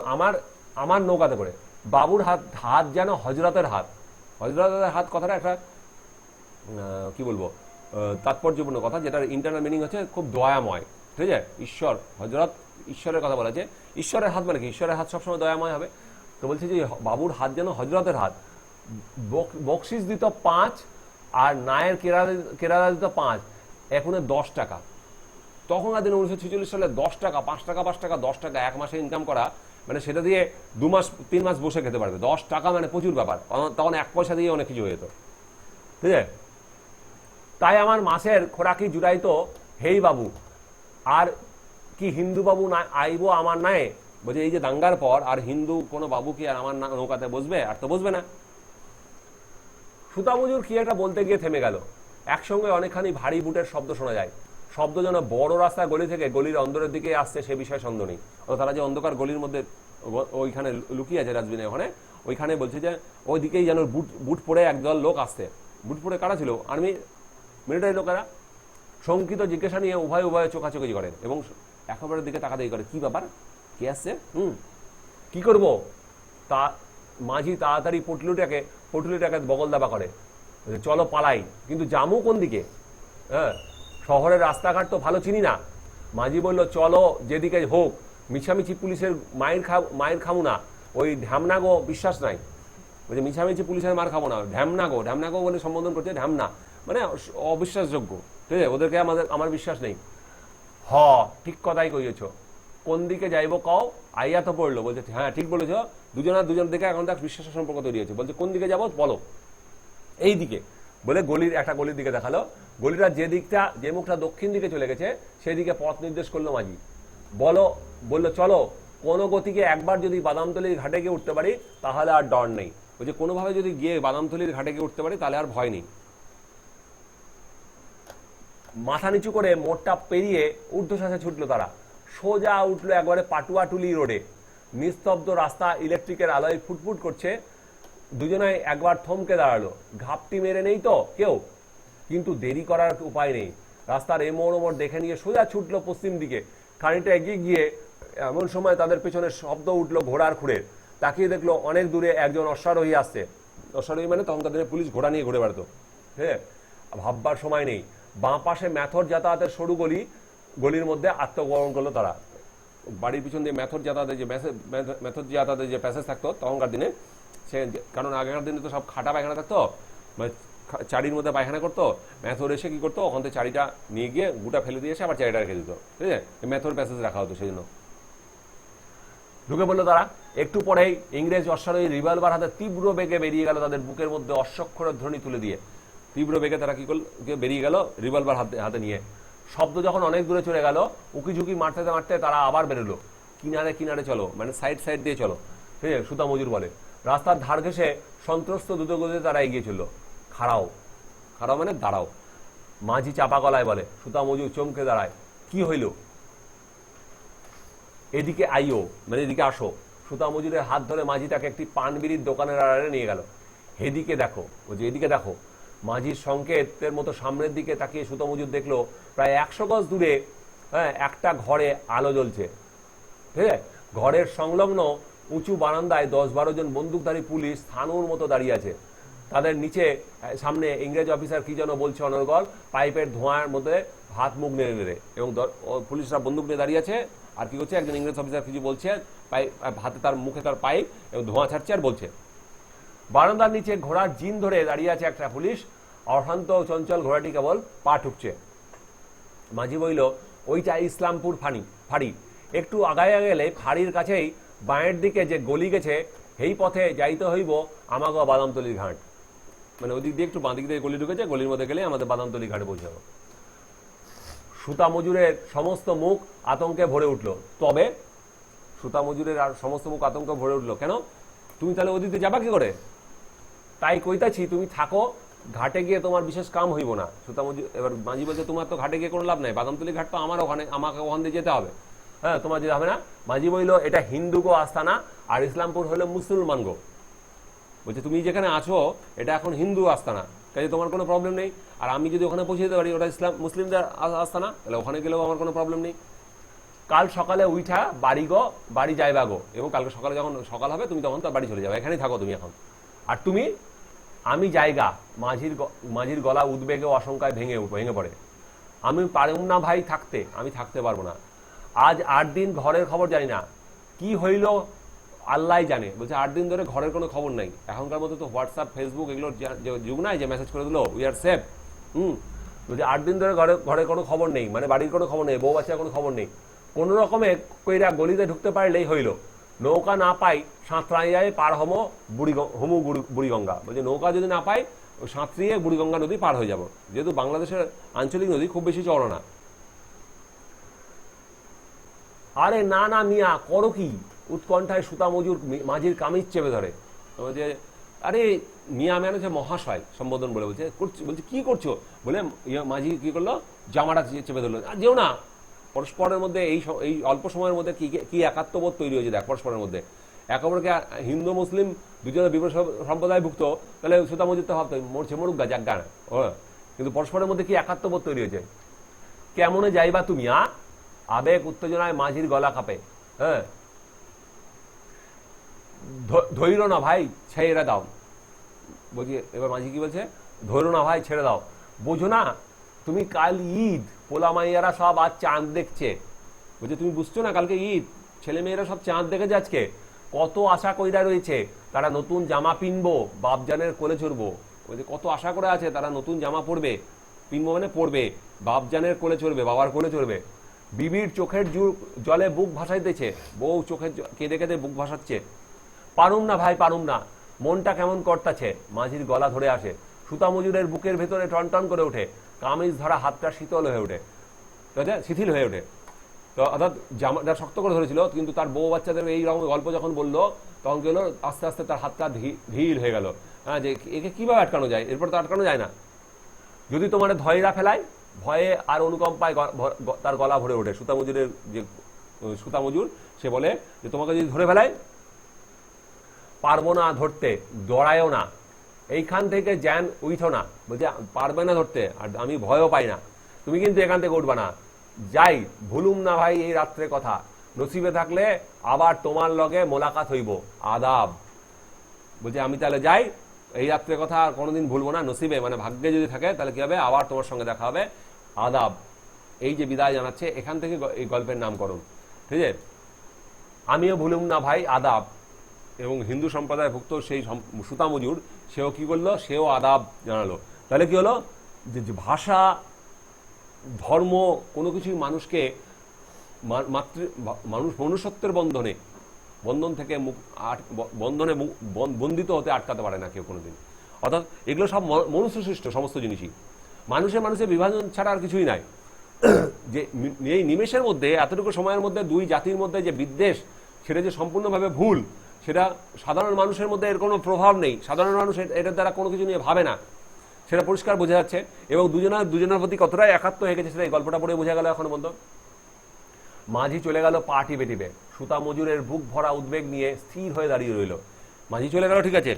আমার নৌকাতে করে। বাবুর হাত যেন হজরতের হাত। হজরতের হাত কথাটা একটা কি বলবো তাৎপর্যপূর্ণ কথা, যেটার ইন্টারনাল মিনিং হচ্ছে খুব দয়াময়। ঠিক আছে? ঈশ্বর, হজরত ঈশ্বরের কথা বলা আছে। ঈশ্বরের হাত মানে কি? ঈশ্বরের হাত সবসময় দয়াময় হবে। তো বলছে যে বাবুর হাত যেন হজরতের হাত। বকশিস দিত 5 আর নায়ের কেরালা দিত 5, এখন 10 টাকা। তখনকার দিনে 1946 সালে 10 টাকা, 5 টাকা 5 টাকা 10 টাকা এক মাসে ইনকাম করা মানে সেটা দিয়ে 2 মাস 3 মাস বসে খেতে পারবে। 10 টাকা মানে প্রচুর ব্যাপার। তখন 1 পয়সা দিয়ে অনেক কিছু হয়ে যেত। ঠিক আছে? তাই আমার মাসের খোরাকি জুড়াইতো হেই বাবু, আর কি হিন্দু বাবু না আইবো আমার নায়ে? বলছে এই যে দাঙ্গার পর আর হিন্দু কোনো বাবু কি আর আমার নৌকাতে বসবে? আর তো বসবে না। সুতা মজুর কি একটা বলতে গিয়ে থেমে গেল। একসঙ্গে অনেকখানি ভারী বুটের শব্দ শোনা যায়। শব্দ যেন বড় রাস্তা গলি থেকে গলির অন্দরের দিকে আসছে, সে বিষয়ে সন্দেহ নেই। তারা যে অন্ধকার গলির মধ্যে ওইখানে লুকিয়ে আছে রাজবিনে, ওইখানে বলছে যে ওইদিকেই যেন বুট পরে একদল লোক আসছে। বুট পরে কারা ছিল? আর্মি মিলিটারি লোকেরা। শঙ্কিত জিজ্ঞাসা নিয়ে উভয়ে চোখাচোখি করেন এবং একেবারের দিকে তাকাতাকি করে। কি ব্যাপার? কে আসছে? কি করব? তা মাঝি তাড়াতাড়ি পটুলিটাকে বগল দাবা করে, চলো পালাই। কিন্তু জামু কোন দিকে? হ্যাঁ, শহরের রাস্তাঘাট তো ভালো চিনি না। মাঝি বলল চলো যেদিকে হোক, মিছামিছি পুলিশের মায়ের খামু না। ওই ঢ্যামনাগো বিশ্বাস নাই। বলছে মিছামিছি পুলিশের মার খাবো না, ঢ্যামনাগো বলে সম্বোধন করছে। ঢ্যামনা মানে অবিশ্বাসযোগ্য। ঠিক আছে? ওদেরকে আমার বিশ্বাস নেই। ঠিক কথাই কইয়েছ। কোন দিকে যাইবো কও? আইয়া তো পড়লো। বলছে হ্যাঁ ঠিক বলেছ, দুজন দেখে এখন তার বিশ্বাসের সম্পর্ক তৈরি হয়েছে। বলছে কোন দিকে যাবো বলো? এই দিকে বলে একটা গলির দিকে দেখালো। গলিটা যে মুখটা দক্ষিণ দিকে চলে গেছে সেদিকে পথ নির্দেশ করলো মাঝি। বললো চলো, কোনো গতিকে একবার যদি বাদামতলির ঘাটে গিয়ে উঠতে পারি তাহলে আর ডর নেই। বলছে কোনোভাবে যদি গিয়ে বাদামতলির ঘাটে গিয়ে উঠতে পারি তাহলে আর ভয় নেই। মাথা নিচু করে মোড়টা পেরিয়ে ঊর্ধ্বশ্বাসে ছুটলো তারা। সোজা উঠলো একবারে পাটুয়াটুলি রোডে। নিস্তব্ধ রাস্তা ইলেকট্রিকের আলোয় ফুটফুট করছে। দুজনাই একবার থমকে দাঁড়ালো। ঘাপটি মেরে নেই তো কেউ, কিন্তু দেরি করার উপায় নেই। রাস্তার এমোড় ওমোড় দেখে নিয়ে সোজা ছুটলো পশ্চিম দিকে। খানিকটা এগিয়ে গিয়ে এমন সময় তাদের পেছনে শব্দ উঠলো ঘোড়ার খুঁড়ের। তাকিয়ে দেখলো অনেক দূরে একজন অশ্বারোহী আসছে। অশ্বারোহী মানে তখনকার দিনে পুলিশ ঘোড়া নিয়ে ঘুরে বেড়াতো। হ্যাঁ, ভাববার সময় নেই। বাঁ পাশে মেথর যাতায়াতের সরু গলির মধ্যে আত্মগোপন করলো তারা। বাড়ির পিছন দিয়ে মেথর যাতায়াতের যে প্যাসেজ থাকতো তখনকার দিনে, সে কারণ আগেকার দিনে তো সব খাটা পায়খানা থাকতো, চারির মধ্যে পায়খানা করতো। মেথর এসে কি করতো, ওখান থেকে চারিটা নিয়ে গিয়ে গুটা ফেলে দিয়ে এসে আবার চারিটা রেখে দিত। ঠিক আছে? মেথর প্যাসেজ রাখা হতো। সেই জন্য ঢুকে পড়লো তারা। একটু পরেই ইংরেজ অশ্বারোহী রিভলভার হাতে তীব্র বেগে বেরিয়ে গেল তাদের বুকের মধ্যে অশ্বক্ষরের ধ্বনি তুলে দিয়ে। তীব্র বেগে তারা কি করল, বেরিয়ে গেল রিভলভার হাতে নিয়ে। শব্দ যখন অনেক দূরে চলে গেল, উকি ঝুঁকি মারতে তারা আবার বেরোলো। কিনারে চলো, মানে সাইড দিয়ে চলো। ঠিক আছে? সুতা মজুর বলে। রাস্তার ধার ঘেঁষে সন্ত্রস্ত দ্রুতগতিতে তারা এগিয়ে চলল। খাড়াও মানে দাঁড়াও। মাঝি চাপা গলায় বলে। সুতা মজুর চমকে দাঁড়ায়। কি হইল? এদিকে আইও, মানে এদিকে আসো। সুতা মজুরের হাত ধরে মাঝি তাকে একটি পান বিড়ির দোকানের আড়ালে নিয়ে গেল। এদিকে দেখো, বলছে এদিকে দেখো। মাঝির সংকেতের মতো সামনের দিকে তাকিয়ে সুতা মজুর দেখলো প্রায় 100 গজ দূরে হ্যাঁ, একটা ঘরে আলো জ্বলছে, ঠিক আছে, ঘরের সংলগ্ন উঁচু বারান্দায় 10-12 জন বন্দুকধারী পুলিশ স্থানুর মতো দাঁড়িয়ে আছে। তাদের নিচে সামনে ইংরেজ অফিসার কি যেন বলছে অনর্গল, পাইপের ধোঁয়ার মধ্যে হাত মুখ নেড়ে নেড়ে, এবং পুলিশরা বন্দুক নিয়ে দাঁড়িয়ে আছে। আর কি করছে, একজন ইংরেজ অফিসার কিছু বলছে, হাতে তার মুখে তার পাইপ এবং ধোঁয়া ছাড়ছে আর বলছে। বারান্দার নিচে ঘোড়ার জিন ধরে দাঁড়িয়ে আছে একটা পুলিশ, অশান্ত চঞ্চল ঘোড়াটি কেবল পা ঠুকছে। মাঝি বইল, ওইটা ইসলামপুর ফাঁড়ি, একটু আগায় গেলে ফাঁড়ির কাছেই বাঁয়ের দিকে যে গলি গেছে, এই পথে যাইতে হইব আমাকে বাদামতলির ঘাট। মানে ওদিক দিয়ে একটু বাঁ দিক দিয়ে গলি ঢুকেছে, গলির মধ্যে গেলে আমাদের বাদামতলি ঘাটে পৌঁছাবো। সুতা মজুরের সমস্ত মুখ আতঙ্কে ভরে উঠল। তবে সুতা মজুরের আর সমস্ত মুখ আতঙ্কে ভরে উঠল, কেন তুমি তাহলে ওদিকে যাবা কি করে? তাই কইতাছি তুমি থাকো, ঘাটে গিয়ে তোমার বিশেষ কাম হইব না। সুতা মজুর এবার মাঝি বলছে, তোমার তো ঘাটে গিয়ে কোনো লাভ নাই, বাদামতলি ঘাট তো আমার ওখানে, আমাকে ওখান দিয়ে যেতে হবে। হ্যাঁ, তোমার যেতে হবে না। মাঝি বইল, এটা হিন্দু গো আস্তানা, আর ইসলামপুর হলো মুসলমান গো। বলছে তুমি যেখানে আছো এটা এখন হিন্দু আস্তানা, কাজে তোমার কোনো প্রবলেম নেই। আর আমি যদি ওখানে পৌঁছে যেতে পারি, ওটা ইসলাম মুসলিমদের আস্তানা, তাহলে ওখানে গেলেও আমার কোনো প্রবলেম নেই। কাল সকালে উঠা বাড়ি যাইবা গো, এবং কালকে সকালে যখন সকাল হবে তুমি তখন তার বাড়ি চলে যাবে, এখানেই থাকো তুমি এখন। আর তুমি, আমি জায়গা। মাঝির গলা উদ্বেগে ও আশঙ্কায় ভেঙে পড়ে। আমি পারুম না ভাই থাকতে, আমি থাকতে পারবো না। আজ 8 দিন ঘরের খবর জানি না, কি হইল আল্লাহ জানে। বলছে 8 দিন ধরে ঘরের কোনো খবর নাই। এখনকার মতো তো হোয়াটসঅ্যাপ ফেসবুক এগুলোর যুগ নাই যে মেসেজ করে দিল উই আর সেফ। বলছে 8 দিন ধরে ঘরে কোনো খবর নেই, মানে বাড়ির কোনো খবর নেই, বউ বাচ্চার কোনো খবর নেই। কোনো রকমে কইরা গলিতে ঢুকতে পারলেই হইল। নৌকা না পাই সাঁতরাইয়ায় পার হমু বুড়িগঙ্গা। বলছে নৌকা যদি না পাই, সাঁতরিয়ে বুড়িগঙ্গা নদী পার হয়ে যাব, যেহেতু বাংলাদেশের আঞ্চলিক নদী খুব বেশি চড়ো না। আরে না না মিয়া, করো কি? উৎকণ্ঠায় সুতা মজুর মাঝির কামিজ চেপে ধরে। বলছে আরে মিয়া মানে হচ্ছে মহাশয় সম্বোধন বলে, বলছে বলছে কি করছো? বলে মাঝি কি করলো, জামাটা চেপে ধরলো। যেও না, পরস্পরের মধ্যে এই অল্প সময়ের মধ্যে কি একাত্মবোধ তৈরি হয়েছে দেখ। পরস্পরের মধ্যে একেবারে হিন্দু মুসলিম দুজনে বিভিন্ন সম্প্রদায় ভুক্ত, তাহলে সুতা মজুর তো ভাবতো মরছে মরুক গা, যাক গা। কিন্তু পরস্পরের মধ্যে কি একাত্মবোধ তৈরি হয়েছে। কেমনে যাইবা তুমি? আবেগ উত্তেজনায় মাঝির গলা কাঁপে। হ্যাঁ, ধৈর্য না ভাই, ছেড়ে দাও। বলছি এবার মাঝি কি বলছে, ধৈর্য না ভাই, ছেড়ে দাও। বোঝো না তুমি, কাল ঈদ, পোলা মাইয়ারা সব আজ চাঁদ দেখছে। বলছে তুমি বুঝছো না, কালকে ঈদ, ছেলে মেয়েরা সব চাঁদ দেখেছে আজকে। কত আশা কইরা রয়েছে, তারা নতুন জামা পিনবো, বাপজানের কোলে চড়বো। বলছে কত আশা করে আছে, তারা নতুন জামা পরবে, পিনবো মানে পরবে, বাপজানের কোলে চড়বে, বাবার কোলে চড়বে। বিবির চোখের জলে বুক ভাসাইতেছে, বউ চোখের কেঁদে কেঁদে বুক ভাসাচ্ছে। পারুম না ভাই, পারুম না, মনটা কেমন করতাছে। মাঝির গলা ধরে আসে, সুতা মজুরের বুকের ভেতরে টনটন করে ওঠে, কামিজ ধরা হাতটা শিথিল হয়ে ওঠে। তো অর্থাৎ জামাটা শক্ত করে ধরেছিল, কিন্তু তার বউ বাচ্চাদের এই রকম গল্প যখন বললো, তখন কি হলো, আস্তে আস্তে তার হাতটা ঢিল হয়ে গেল। হ্যাঁ, যে একে কিভাবে আটকানো যায়, এরপর তো আটকানো যায় না। যদি তোমার ধৈরা ফেলায়, ভয়ে আর অনুকম্পায় তার গলা ভরে ওঠে। সুতা মজুর সে বলে যে তোমাকে যদি ধরে ফেলায়, পারবো না ধরতে, দৌড়ায়ও না, এইখান থেকে জ্যান উঠো না। বলছে পারবে না ধরতে, আর আমি ভয়ও পাই না, তুমি কিন্তু এখান থেকে উঠবা না। যাই, ভুলুম না ভাই এই রাত্রে কথা, নসিবে থাকলে আবার তোমার লগে মোলাকাত হইব, আদাব। বলছে আমি তাহলে যাই, এই রাত্রে কথা আর কোনোদিন ভুলবো না, নসিবে মানে ভাগ্যে যদি থাকে তাহলে কি হবে, আবার তোমার সঙ্গে দেখা হবে, আদাব। এই যে বিদায় জানাচ্ছে, এখান থেকে এই গল্পের নামকরণ, ঠিক আছে। আমিও ভুলুম না ভাই, আদাব। এবং হিন্দু সম্প্রদায়ভুক্ত সেই সুতা মজুর, সেও কি করলো, সেও আদাব জানালো। তাহলে কি হলো, যে ভাষা ধর্ম কোনো কিছুই মানুষকে মনুষ্যত্বের বন্ধন থেকে বন্ধনে বন্দিত হতে আটকাতে পারে না কেউ কোনোদিন। অর্থাৎ এগুলো সব মনুষ্য সৃষ্ট সমস্ত জিনিসই, মানুষের বিভাজন ছাড়া আর কিছুই নাই। যে এই নিমেষের মধ্যে, এতটুকু সময়ের মধ্যে দুই জাতির মধ্যে যে বিদ্বেষ, সেটা যে সম্পূর্ণভাবে ভুল, সেটা সাধারণ মানুষের মধ্যে এর কোনো প্রভাব নেই। সাধারণ মানুষ এটার দ্বারা কোনো কিছু নিয়ে ভাবে না, সেটা পরিষ্কার বোঝা যাচ্ছে। এবং দুজনের প্রতি কতটাই একাত্ম হয়ে গেছে সেটা এই গল্পটা পড়ে বোঝা গেল এখন পর্যন্ত। মাঝি চলে গেল পা টিপে টিপে। সুতা মজুরের বুক ভরা উদ্বেগ নিয়ে স্থির হয়ে দাঁড়িয়ে রইল। মাঝি চলে গেল ঠিক আছে,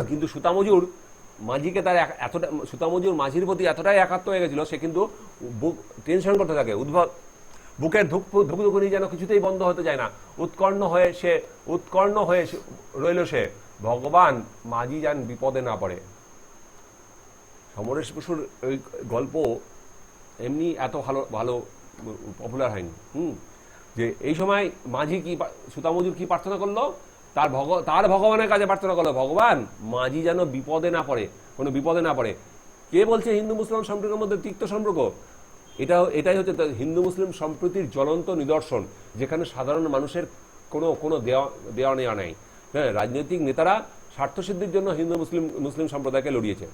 কিন্তু সুতা মজুর মাঝির প্রতি এতটাই একাত্ম হয়ে গেছিল, সে কিন্তু টেনশন করতে থাকে, বুকের ধুকধুকুনি যেন কিছুতেই বন্ধ হতে যায় না, উৎকর্ণ হয়ে রইল সে, ভগবান মাঝি যেন বিপদে না পড়ে। সমরেশ বসুর ওই গল্প এমনি এত ভালো ভালো পপুলার হয়নি। যে এই সময় মাঝি কি, সুতামজুর কি প্রার্থনা করলো, তার ভগবানের কাছে প্রার্থনা করলো, ভগবান মাঝি যেন বিপদে না পড়ে, কোনো বিপদে না পড়ে। কে বলছে তিক্ত মুসলমান সম্পর্কের মধ্যে তিক্ত সম্পর্ক? এটাই হচ্ছে হিন্দু মুসলিম সম্প্রীতির জ্বলন্ত নিদর্শন, যেখানে সাধারণ মানুষের কোনো দেওয়া নেওয়া নেই। হ্যাঁ, রাজনৈতিক নেতারা স্বার্থসিদ্ধির জন্য হিন্দু মুসলিম সম্প্রদায়কে লড়িয়েছে।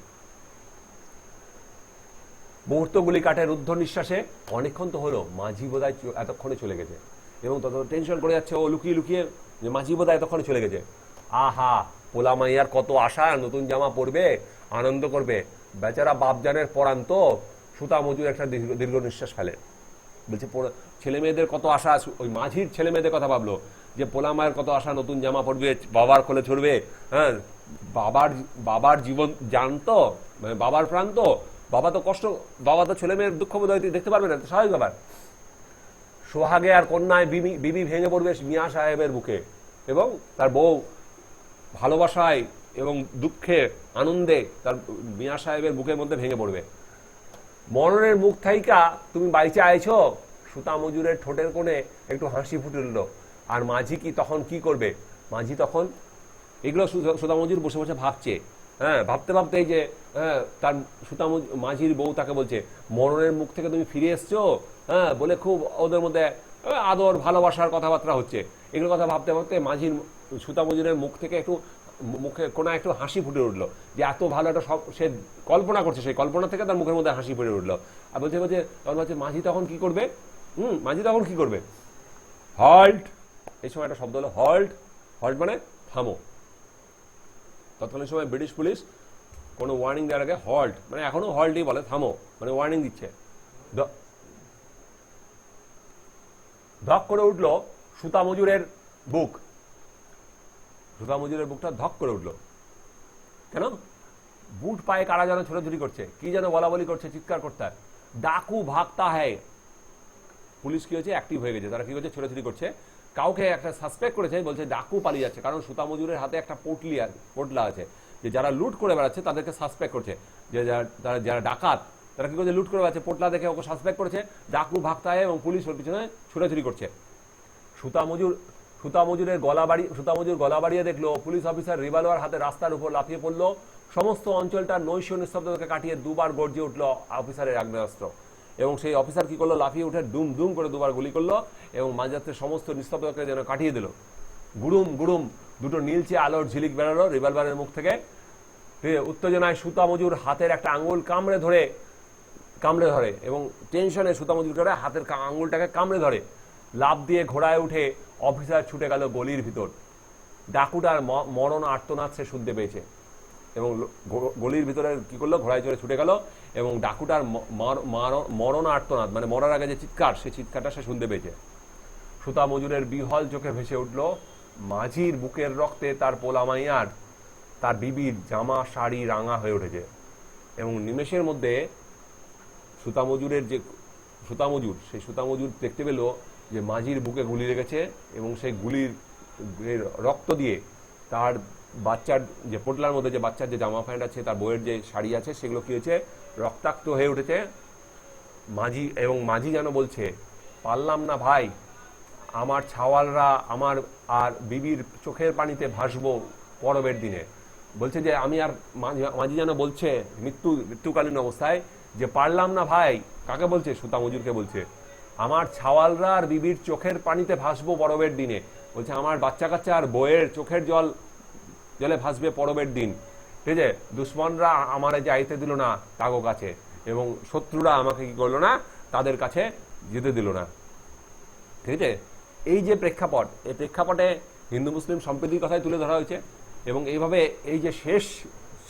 মুহূর্তগুলি কাটে রুদ্ধ নিঃশ্বাসে, অনেকক্ষণ তো হলো, মাঝি বোধহয় এতক্ষণে চলে গেছে, এবং তত টেনশন করে যাচ্ছে ও লুকিয়ে লুকিয়ে, যে মাঝি বোধহয় এতক্ষণে চলে গেছে। আহা, পোলা মাইয়ার কত আশা, নতুন জামা পরবে, আনন্দ করবে, বেচারা বাপজানের পরান তো। সুতা মজুর একটা দীর্ঘ নিঃশ্বাস ফেলে, বলছে ছেলে মেয়েদের কত আশা, ওই মাঝির ছেলে মেয়েদের কথা ভাবলো, যে পোলা মায়ের কত আশা, নতুন জামা পরবে, বাবার কোলে চড়বে। হ্যাঁ, বাবার জীবন জানতো, মানে বাবার প্রাণ তো, বাবা তো কষ্ট, বাবা তো ছেলে মেয়ের দুঃখ বোধ দেখতে পারবে না, স্বাভাবিক ব্যাপার। সোহাগে আর কন্যায় বিবি ভেঙে পড়বে মিয়া সাহেবের বুকে, এবং তার বউ ভালোবাসায় এবং দুঃখে আনন্দে তার মিয়া সাহেবের বুকের মধ্যে ভেঙে পড়বে। মরণের মুখ থাইকা তুমি বাইচে আইছো, সুতা মজুরের ঠোঁটের কোণে একটু হাসি ফুটে উঠল। আর মাঝি কি তখন কি করবে? মাঝি তখন এগুলো সুতা মজুর বসে বসে ভাবছে। হ্যাঁ, ভাবতে ভাবতে এই যে তার মাঝির বউ তাকে বলছে, মরণের মুখ থেকে তুমি ফিরে এসছো, হ্যাঁ বলে খুব ওদের মধ্যে আদর ভালোবাসার কথাবার্তা হচ্ছে। এগুলো কথা ভাবতে ভাবতে মাঝির সুতা মজুরের মুখ থেকে মুখে কোনা একটু হাসি ফুটে উঠলো, যে এত ভালো একটা সব সে কল্পনা করছে, সেই কল্পনা থেকে তার মুখের মধ্যে হাসি ফুটে উঠলো। আর বলছে মাঝি তখন কি করবে? মাঝি তখন কি করবে? হল্ট, এই সময় একটা শব্দ হলো হল্ট। হল্ট মানে থামো। তৎকালীন সময় ব্রিটিশ পুলিশ কোনো ওয়ার্নিং দেওয়ার আগে হল্ট, মানে এখনো হল্টই বলে, থামো মানে ওয়ার্নিং দিচ্ছে। ধক করে উঠলো সুতা মজুরের বুক, সুতা মজুরের বুকটা ধক করে উঠলো। কেন? বুট পায়ে কারা যেন ছোটাছুটি করছে, কি যেন বলাবলি করছে, চিৎকার করতে, ডাকু ভাগতা হ্যায়। পুলিশ কি হয়েছে? অ্যাক্টিভ হয়ে গেছে, তারা কি করছে? ছোটাছুটি করছে। কাউকে একটা সাসপেক্ট করেছে, বলছে ডাকু পালিয়ে যাচ্ছে, কারণ সুতা মজুরের হাতে একটা পোটলা আছে, যে যারা লুট করে বেড়াচ্ছে তাদেরকে সাসপেক্ট করছে, যে যারা ডাকাত তারা কি করছে? লুট করে বেড়াচ্ছে, পোটলা দেখে ওকে সাসপেক্ট করেছে, ডাকু ভাগতা হ্যায়, এবং পুলিশ ওর পিছনে ছোটাছুটি করছে। সুতা মজুর গলা বাড়িয়ে দেখলো পুলিশ অফিসার রিভলভার হাতে রাস্তার উপর লাফিয়ে পড়লো। সমস্ত অঞ্চলটা নৈশ নিস্তব্ধতাকে কাটিয়ে দুবার গর্জে উঠলো অফিসারের আগ্নেয়াস্ত্র, এবং সেই অফিসার কি করলো? লাফিয়ে উঠে দুম দুম করে দুবার গুলি করলো, এবং মাঝরাত্রে সমস্ত নিস্তব্ধতাকে যেন কাটিয়ে দিল। গুড়ুম গুড়ুম দুটো নীলচে আলোর ঝিলিক বেরোলো রিভলভারের মুখ থেকে। উত্তেজনায় সুতা মজুর হাতের একটা আঙুল কামড়ে ধরে, এবং টেনশনে সুতা মজুর করে হাতের আঙুলটাকে কামড়ে ধরে। লাফ দিয়ে ঘোড়ায় উঠে অফিসার ছুটে গেল গলির ভিতর। ডাকুটার মরণ আর্তনাদ সে শুনতে পেয়েছে, এবং গলির ভিতরে কি করলো? ঘোড়ায় চড়ে ছুটে গেল, এবং ডাকুটার মরণ আর্তনাদ মানে মরার আগে যে চিৎকার, সেই চিৎকারটা সে শুনতে পেয়েছে। সুতা মজুরের বিহল চোখে ভেসে উঠল মাঝির বুকের রক্তে তার পোলা মাইয়ার, তার বিবির জামা শাড়ি রাঙা হয়ে উঠেছে। এবং নিমেষের মধ্যে সেই সুতা মজুর দেখতে পেল যে মাঝির বুকে গুলি লেগেছে, এবং সেই গুলির রক্ত দিয়ে তার বাচ্চার যে পোটলার মধ্যে যে বাচ্চার যে জামা প্যান্ট আছে, তার বইয়ের যে শাড়ি আছে, সেগুলো কি হয়েছে? রক্তাক্ত হয়ে উঠেছে। মাঝি যেন বলছে, পারলাম না ভাই, আমার ছাওয়ালরা আমার আর বিবির চোখের পানিতে ভাসবো পরবের দিনে। বলছে যে আমি আর মাঝি যেন বলছে মৃত্যুকালীন অবস্থায়, যে পারলাম না ভাই। কাকে বলছে? সুতা মজুরকে বলছে, আমার ছাওয়ালরা আর বিবির চোখের পানিতে ভাসবো পরবের দিনে। বলছে আমার বাচ্চা কাচ্চা আর বইয়ের চোখের জলে ভাসবে পরবের দিন। ঠিক আছে? দুশ্মনরা আমারে যাইতে দিল না তাগো কাছে, এবং শত্রুরা আমাকে কি করলো না? তাদের কাছে যেতে দিল না। ঠিক আছে? এই যে প্রেক্ষাপট, এই প্রেক্ষাপটে হিন্দু মুসলিম সম্প্রীতির কথাই তুলে ধরা হয়েছে। এবং এইভাবে এই যে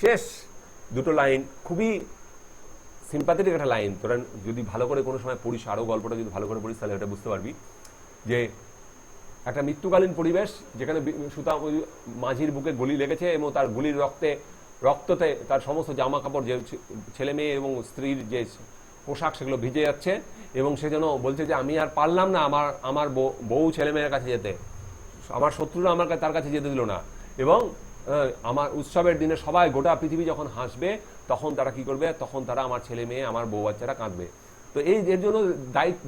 শেষ দুটো লাইন খুবই সিম্পাথেটিক একটা লাইন। তোরা যদি ভালো করে কোনো সময় পড়িস, আরও গল্পটা যদি ভালো করে পড়িস, তাহলে এটা বুঝতে পারবি যে একটা মৃত্যুকালীন পরিবেশ, যেখানে সুতা মাঝির বুকে গুলি লেগেছে, এবং তার গুলির রক্ততে তার সমস্ত জামা কাপড়, যে ছেলে মেয়ে এবং স্ত্রীর যে পোশাক, সেগুলো ভিজে যাচ্ছে, এবং সে যেন বলছে যে আমি আর পারলাম না আমার আমার বউ ছেলে মেয়ের কাছে যেতে, আমার শত্রুরা আমার তার কাছে যেতে দিল না, এবং আমার উৎসবের দিনে সবাই গোটা পৃথিবী যখন হাসবে তখন তারা কি করবে, তখন তারা আমার ছেলে মেয়ে আমার বউ বাচ্চারা কাঁদবে। তো এই এর জন্য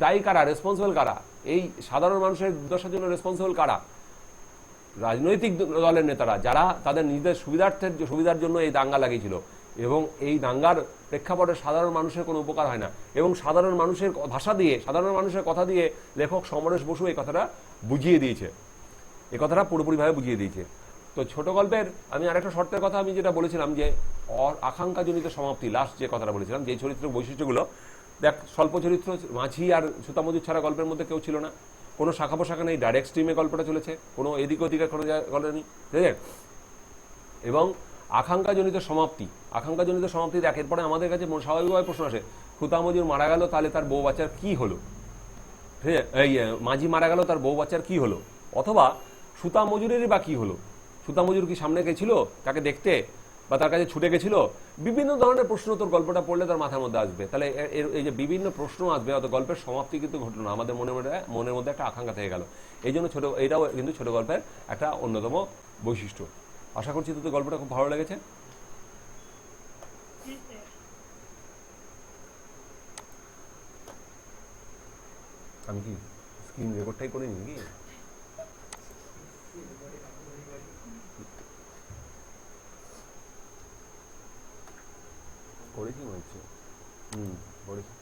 দায়ী কারা, রেসপন্সিবল কারা? এই সাধারণ মানুষের দুর্দশার জন্য রেসপন্সিবল কারা? রাজনৈতিক দলের নেতারা, যারা তাদের নিজেদের সুবিধার জন্য এই দাঙ্গা লাগিয়েছিল, এবং এই দাঙ্গার প্রেক্ষাপটে সাধারণ মানুষের কোনো উপকার হয় না। এবং সাধারণ মানুষের ভাষা দিয়ে, সাধারণ মানুষের কথা দিয়ে লেখক সমরেশ বসু এই কথাটা বুঝিয়ে দিয়েছে, এই কথাটা পুরোপুরিভাবে বুঝিয়ে দিয়েছে। তো ছোট গল্পের আমি আরেকটা শর্তের কথা আমি যেটা বলেছিলাম যে আকাঙ্ক্ষাজনিত সমাপ্তি, লাস্ট যে কথাটা বলেছিলাম, যে চরিত্র বৈশিষ্ট্যগুলো, দেখ স্বল্প চরিত্র, মাঝি আর সুতামজুর ছাড়া গল্পের মধ্যে কেউ ছিল না, কোনো শাখা পোশাখা নেই, ডাইরেক্ট স্ট্রিমে গল্পটা চলেছে, কোনো এদিক ওদিকের কোনো গল্প নেই, ঠিক আছে? এবং আকাঙ্ক্ষাজনিত সমাপ্তি, আকাঙ্ক্ষাজনিত সমাপ্তি দেখ, এরপরে আমাদের কাছে স্বাভাবিকভাবে প্রশ্ন আসে, সুতামজুর মারা গেল, তাহলে তার বউ বাচ্চার কি হলো? ঠিক আছে, এই মাঝি মারা গেল, তার বউ বাচ্চার কি হলো? অথবা সুতা মজুরেরই বা কি হলো? সুতা মজুর কি সামনে গেছিল তাকে দেখতে, বা তার কাছে ছুটে গেছিল? বিভিন্ন ধরনের প্রশ্ন তোর গল্পটা পড়লে তার মাথার মধ্যে আসবে। তাহলে এই যে বিভিন্ন প্রশ্ন আসবে, অত গল্পের সমাপ্তি কিন্তু ঘটলো না, আমাদের মনের মধ্যে একটা আকাঙ্ক্ষা থেকে গেল। এই জন্য এটাও কিন্তু ছোট গল্পের একটা অন্যতম বৈশিষ্ট্য। আশা করছি তোদের গল্পটা খুব ভালো লেগেছে। আমি কি স্ক্রিন রেকর্ডটাই করে নি নাকি? করেছি মনে হচ্ছে। করেছি।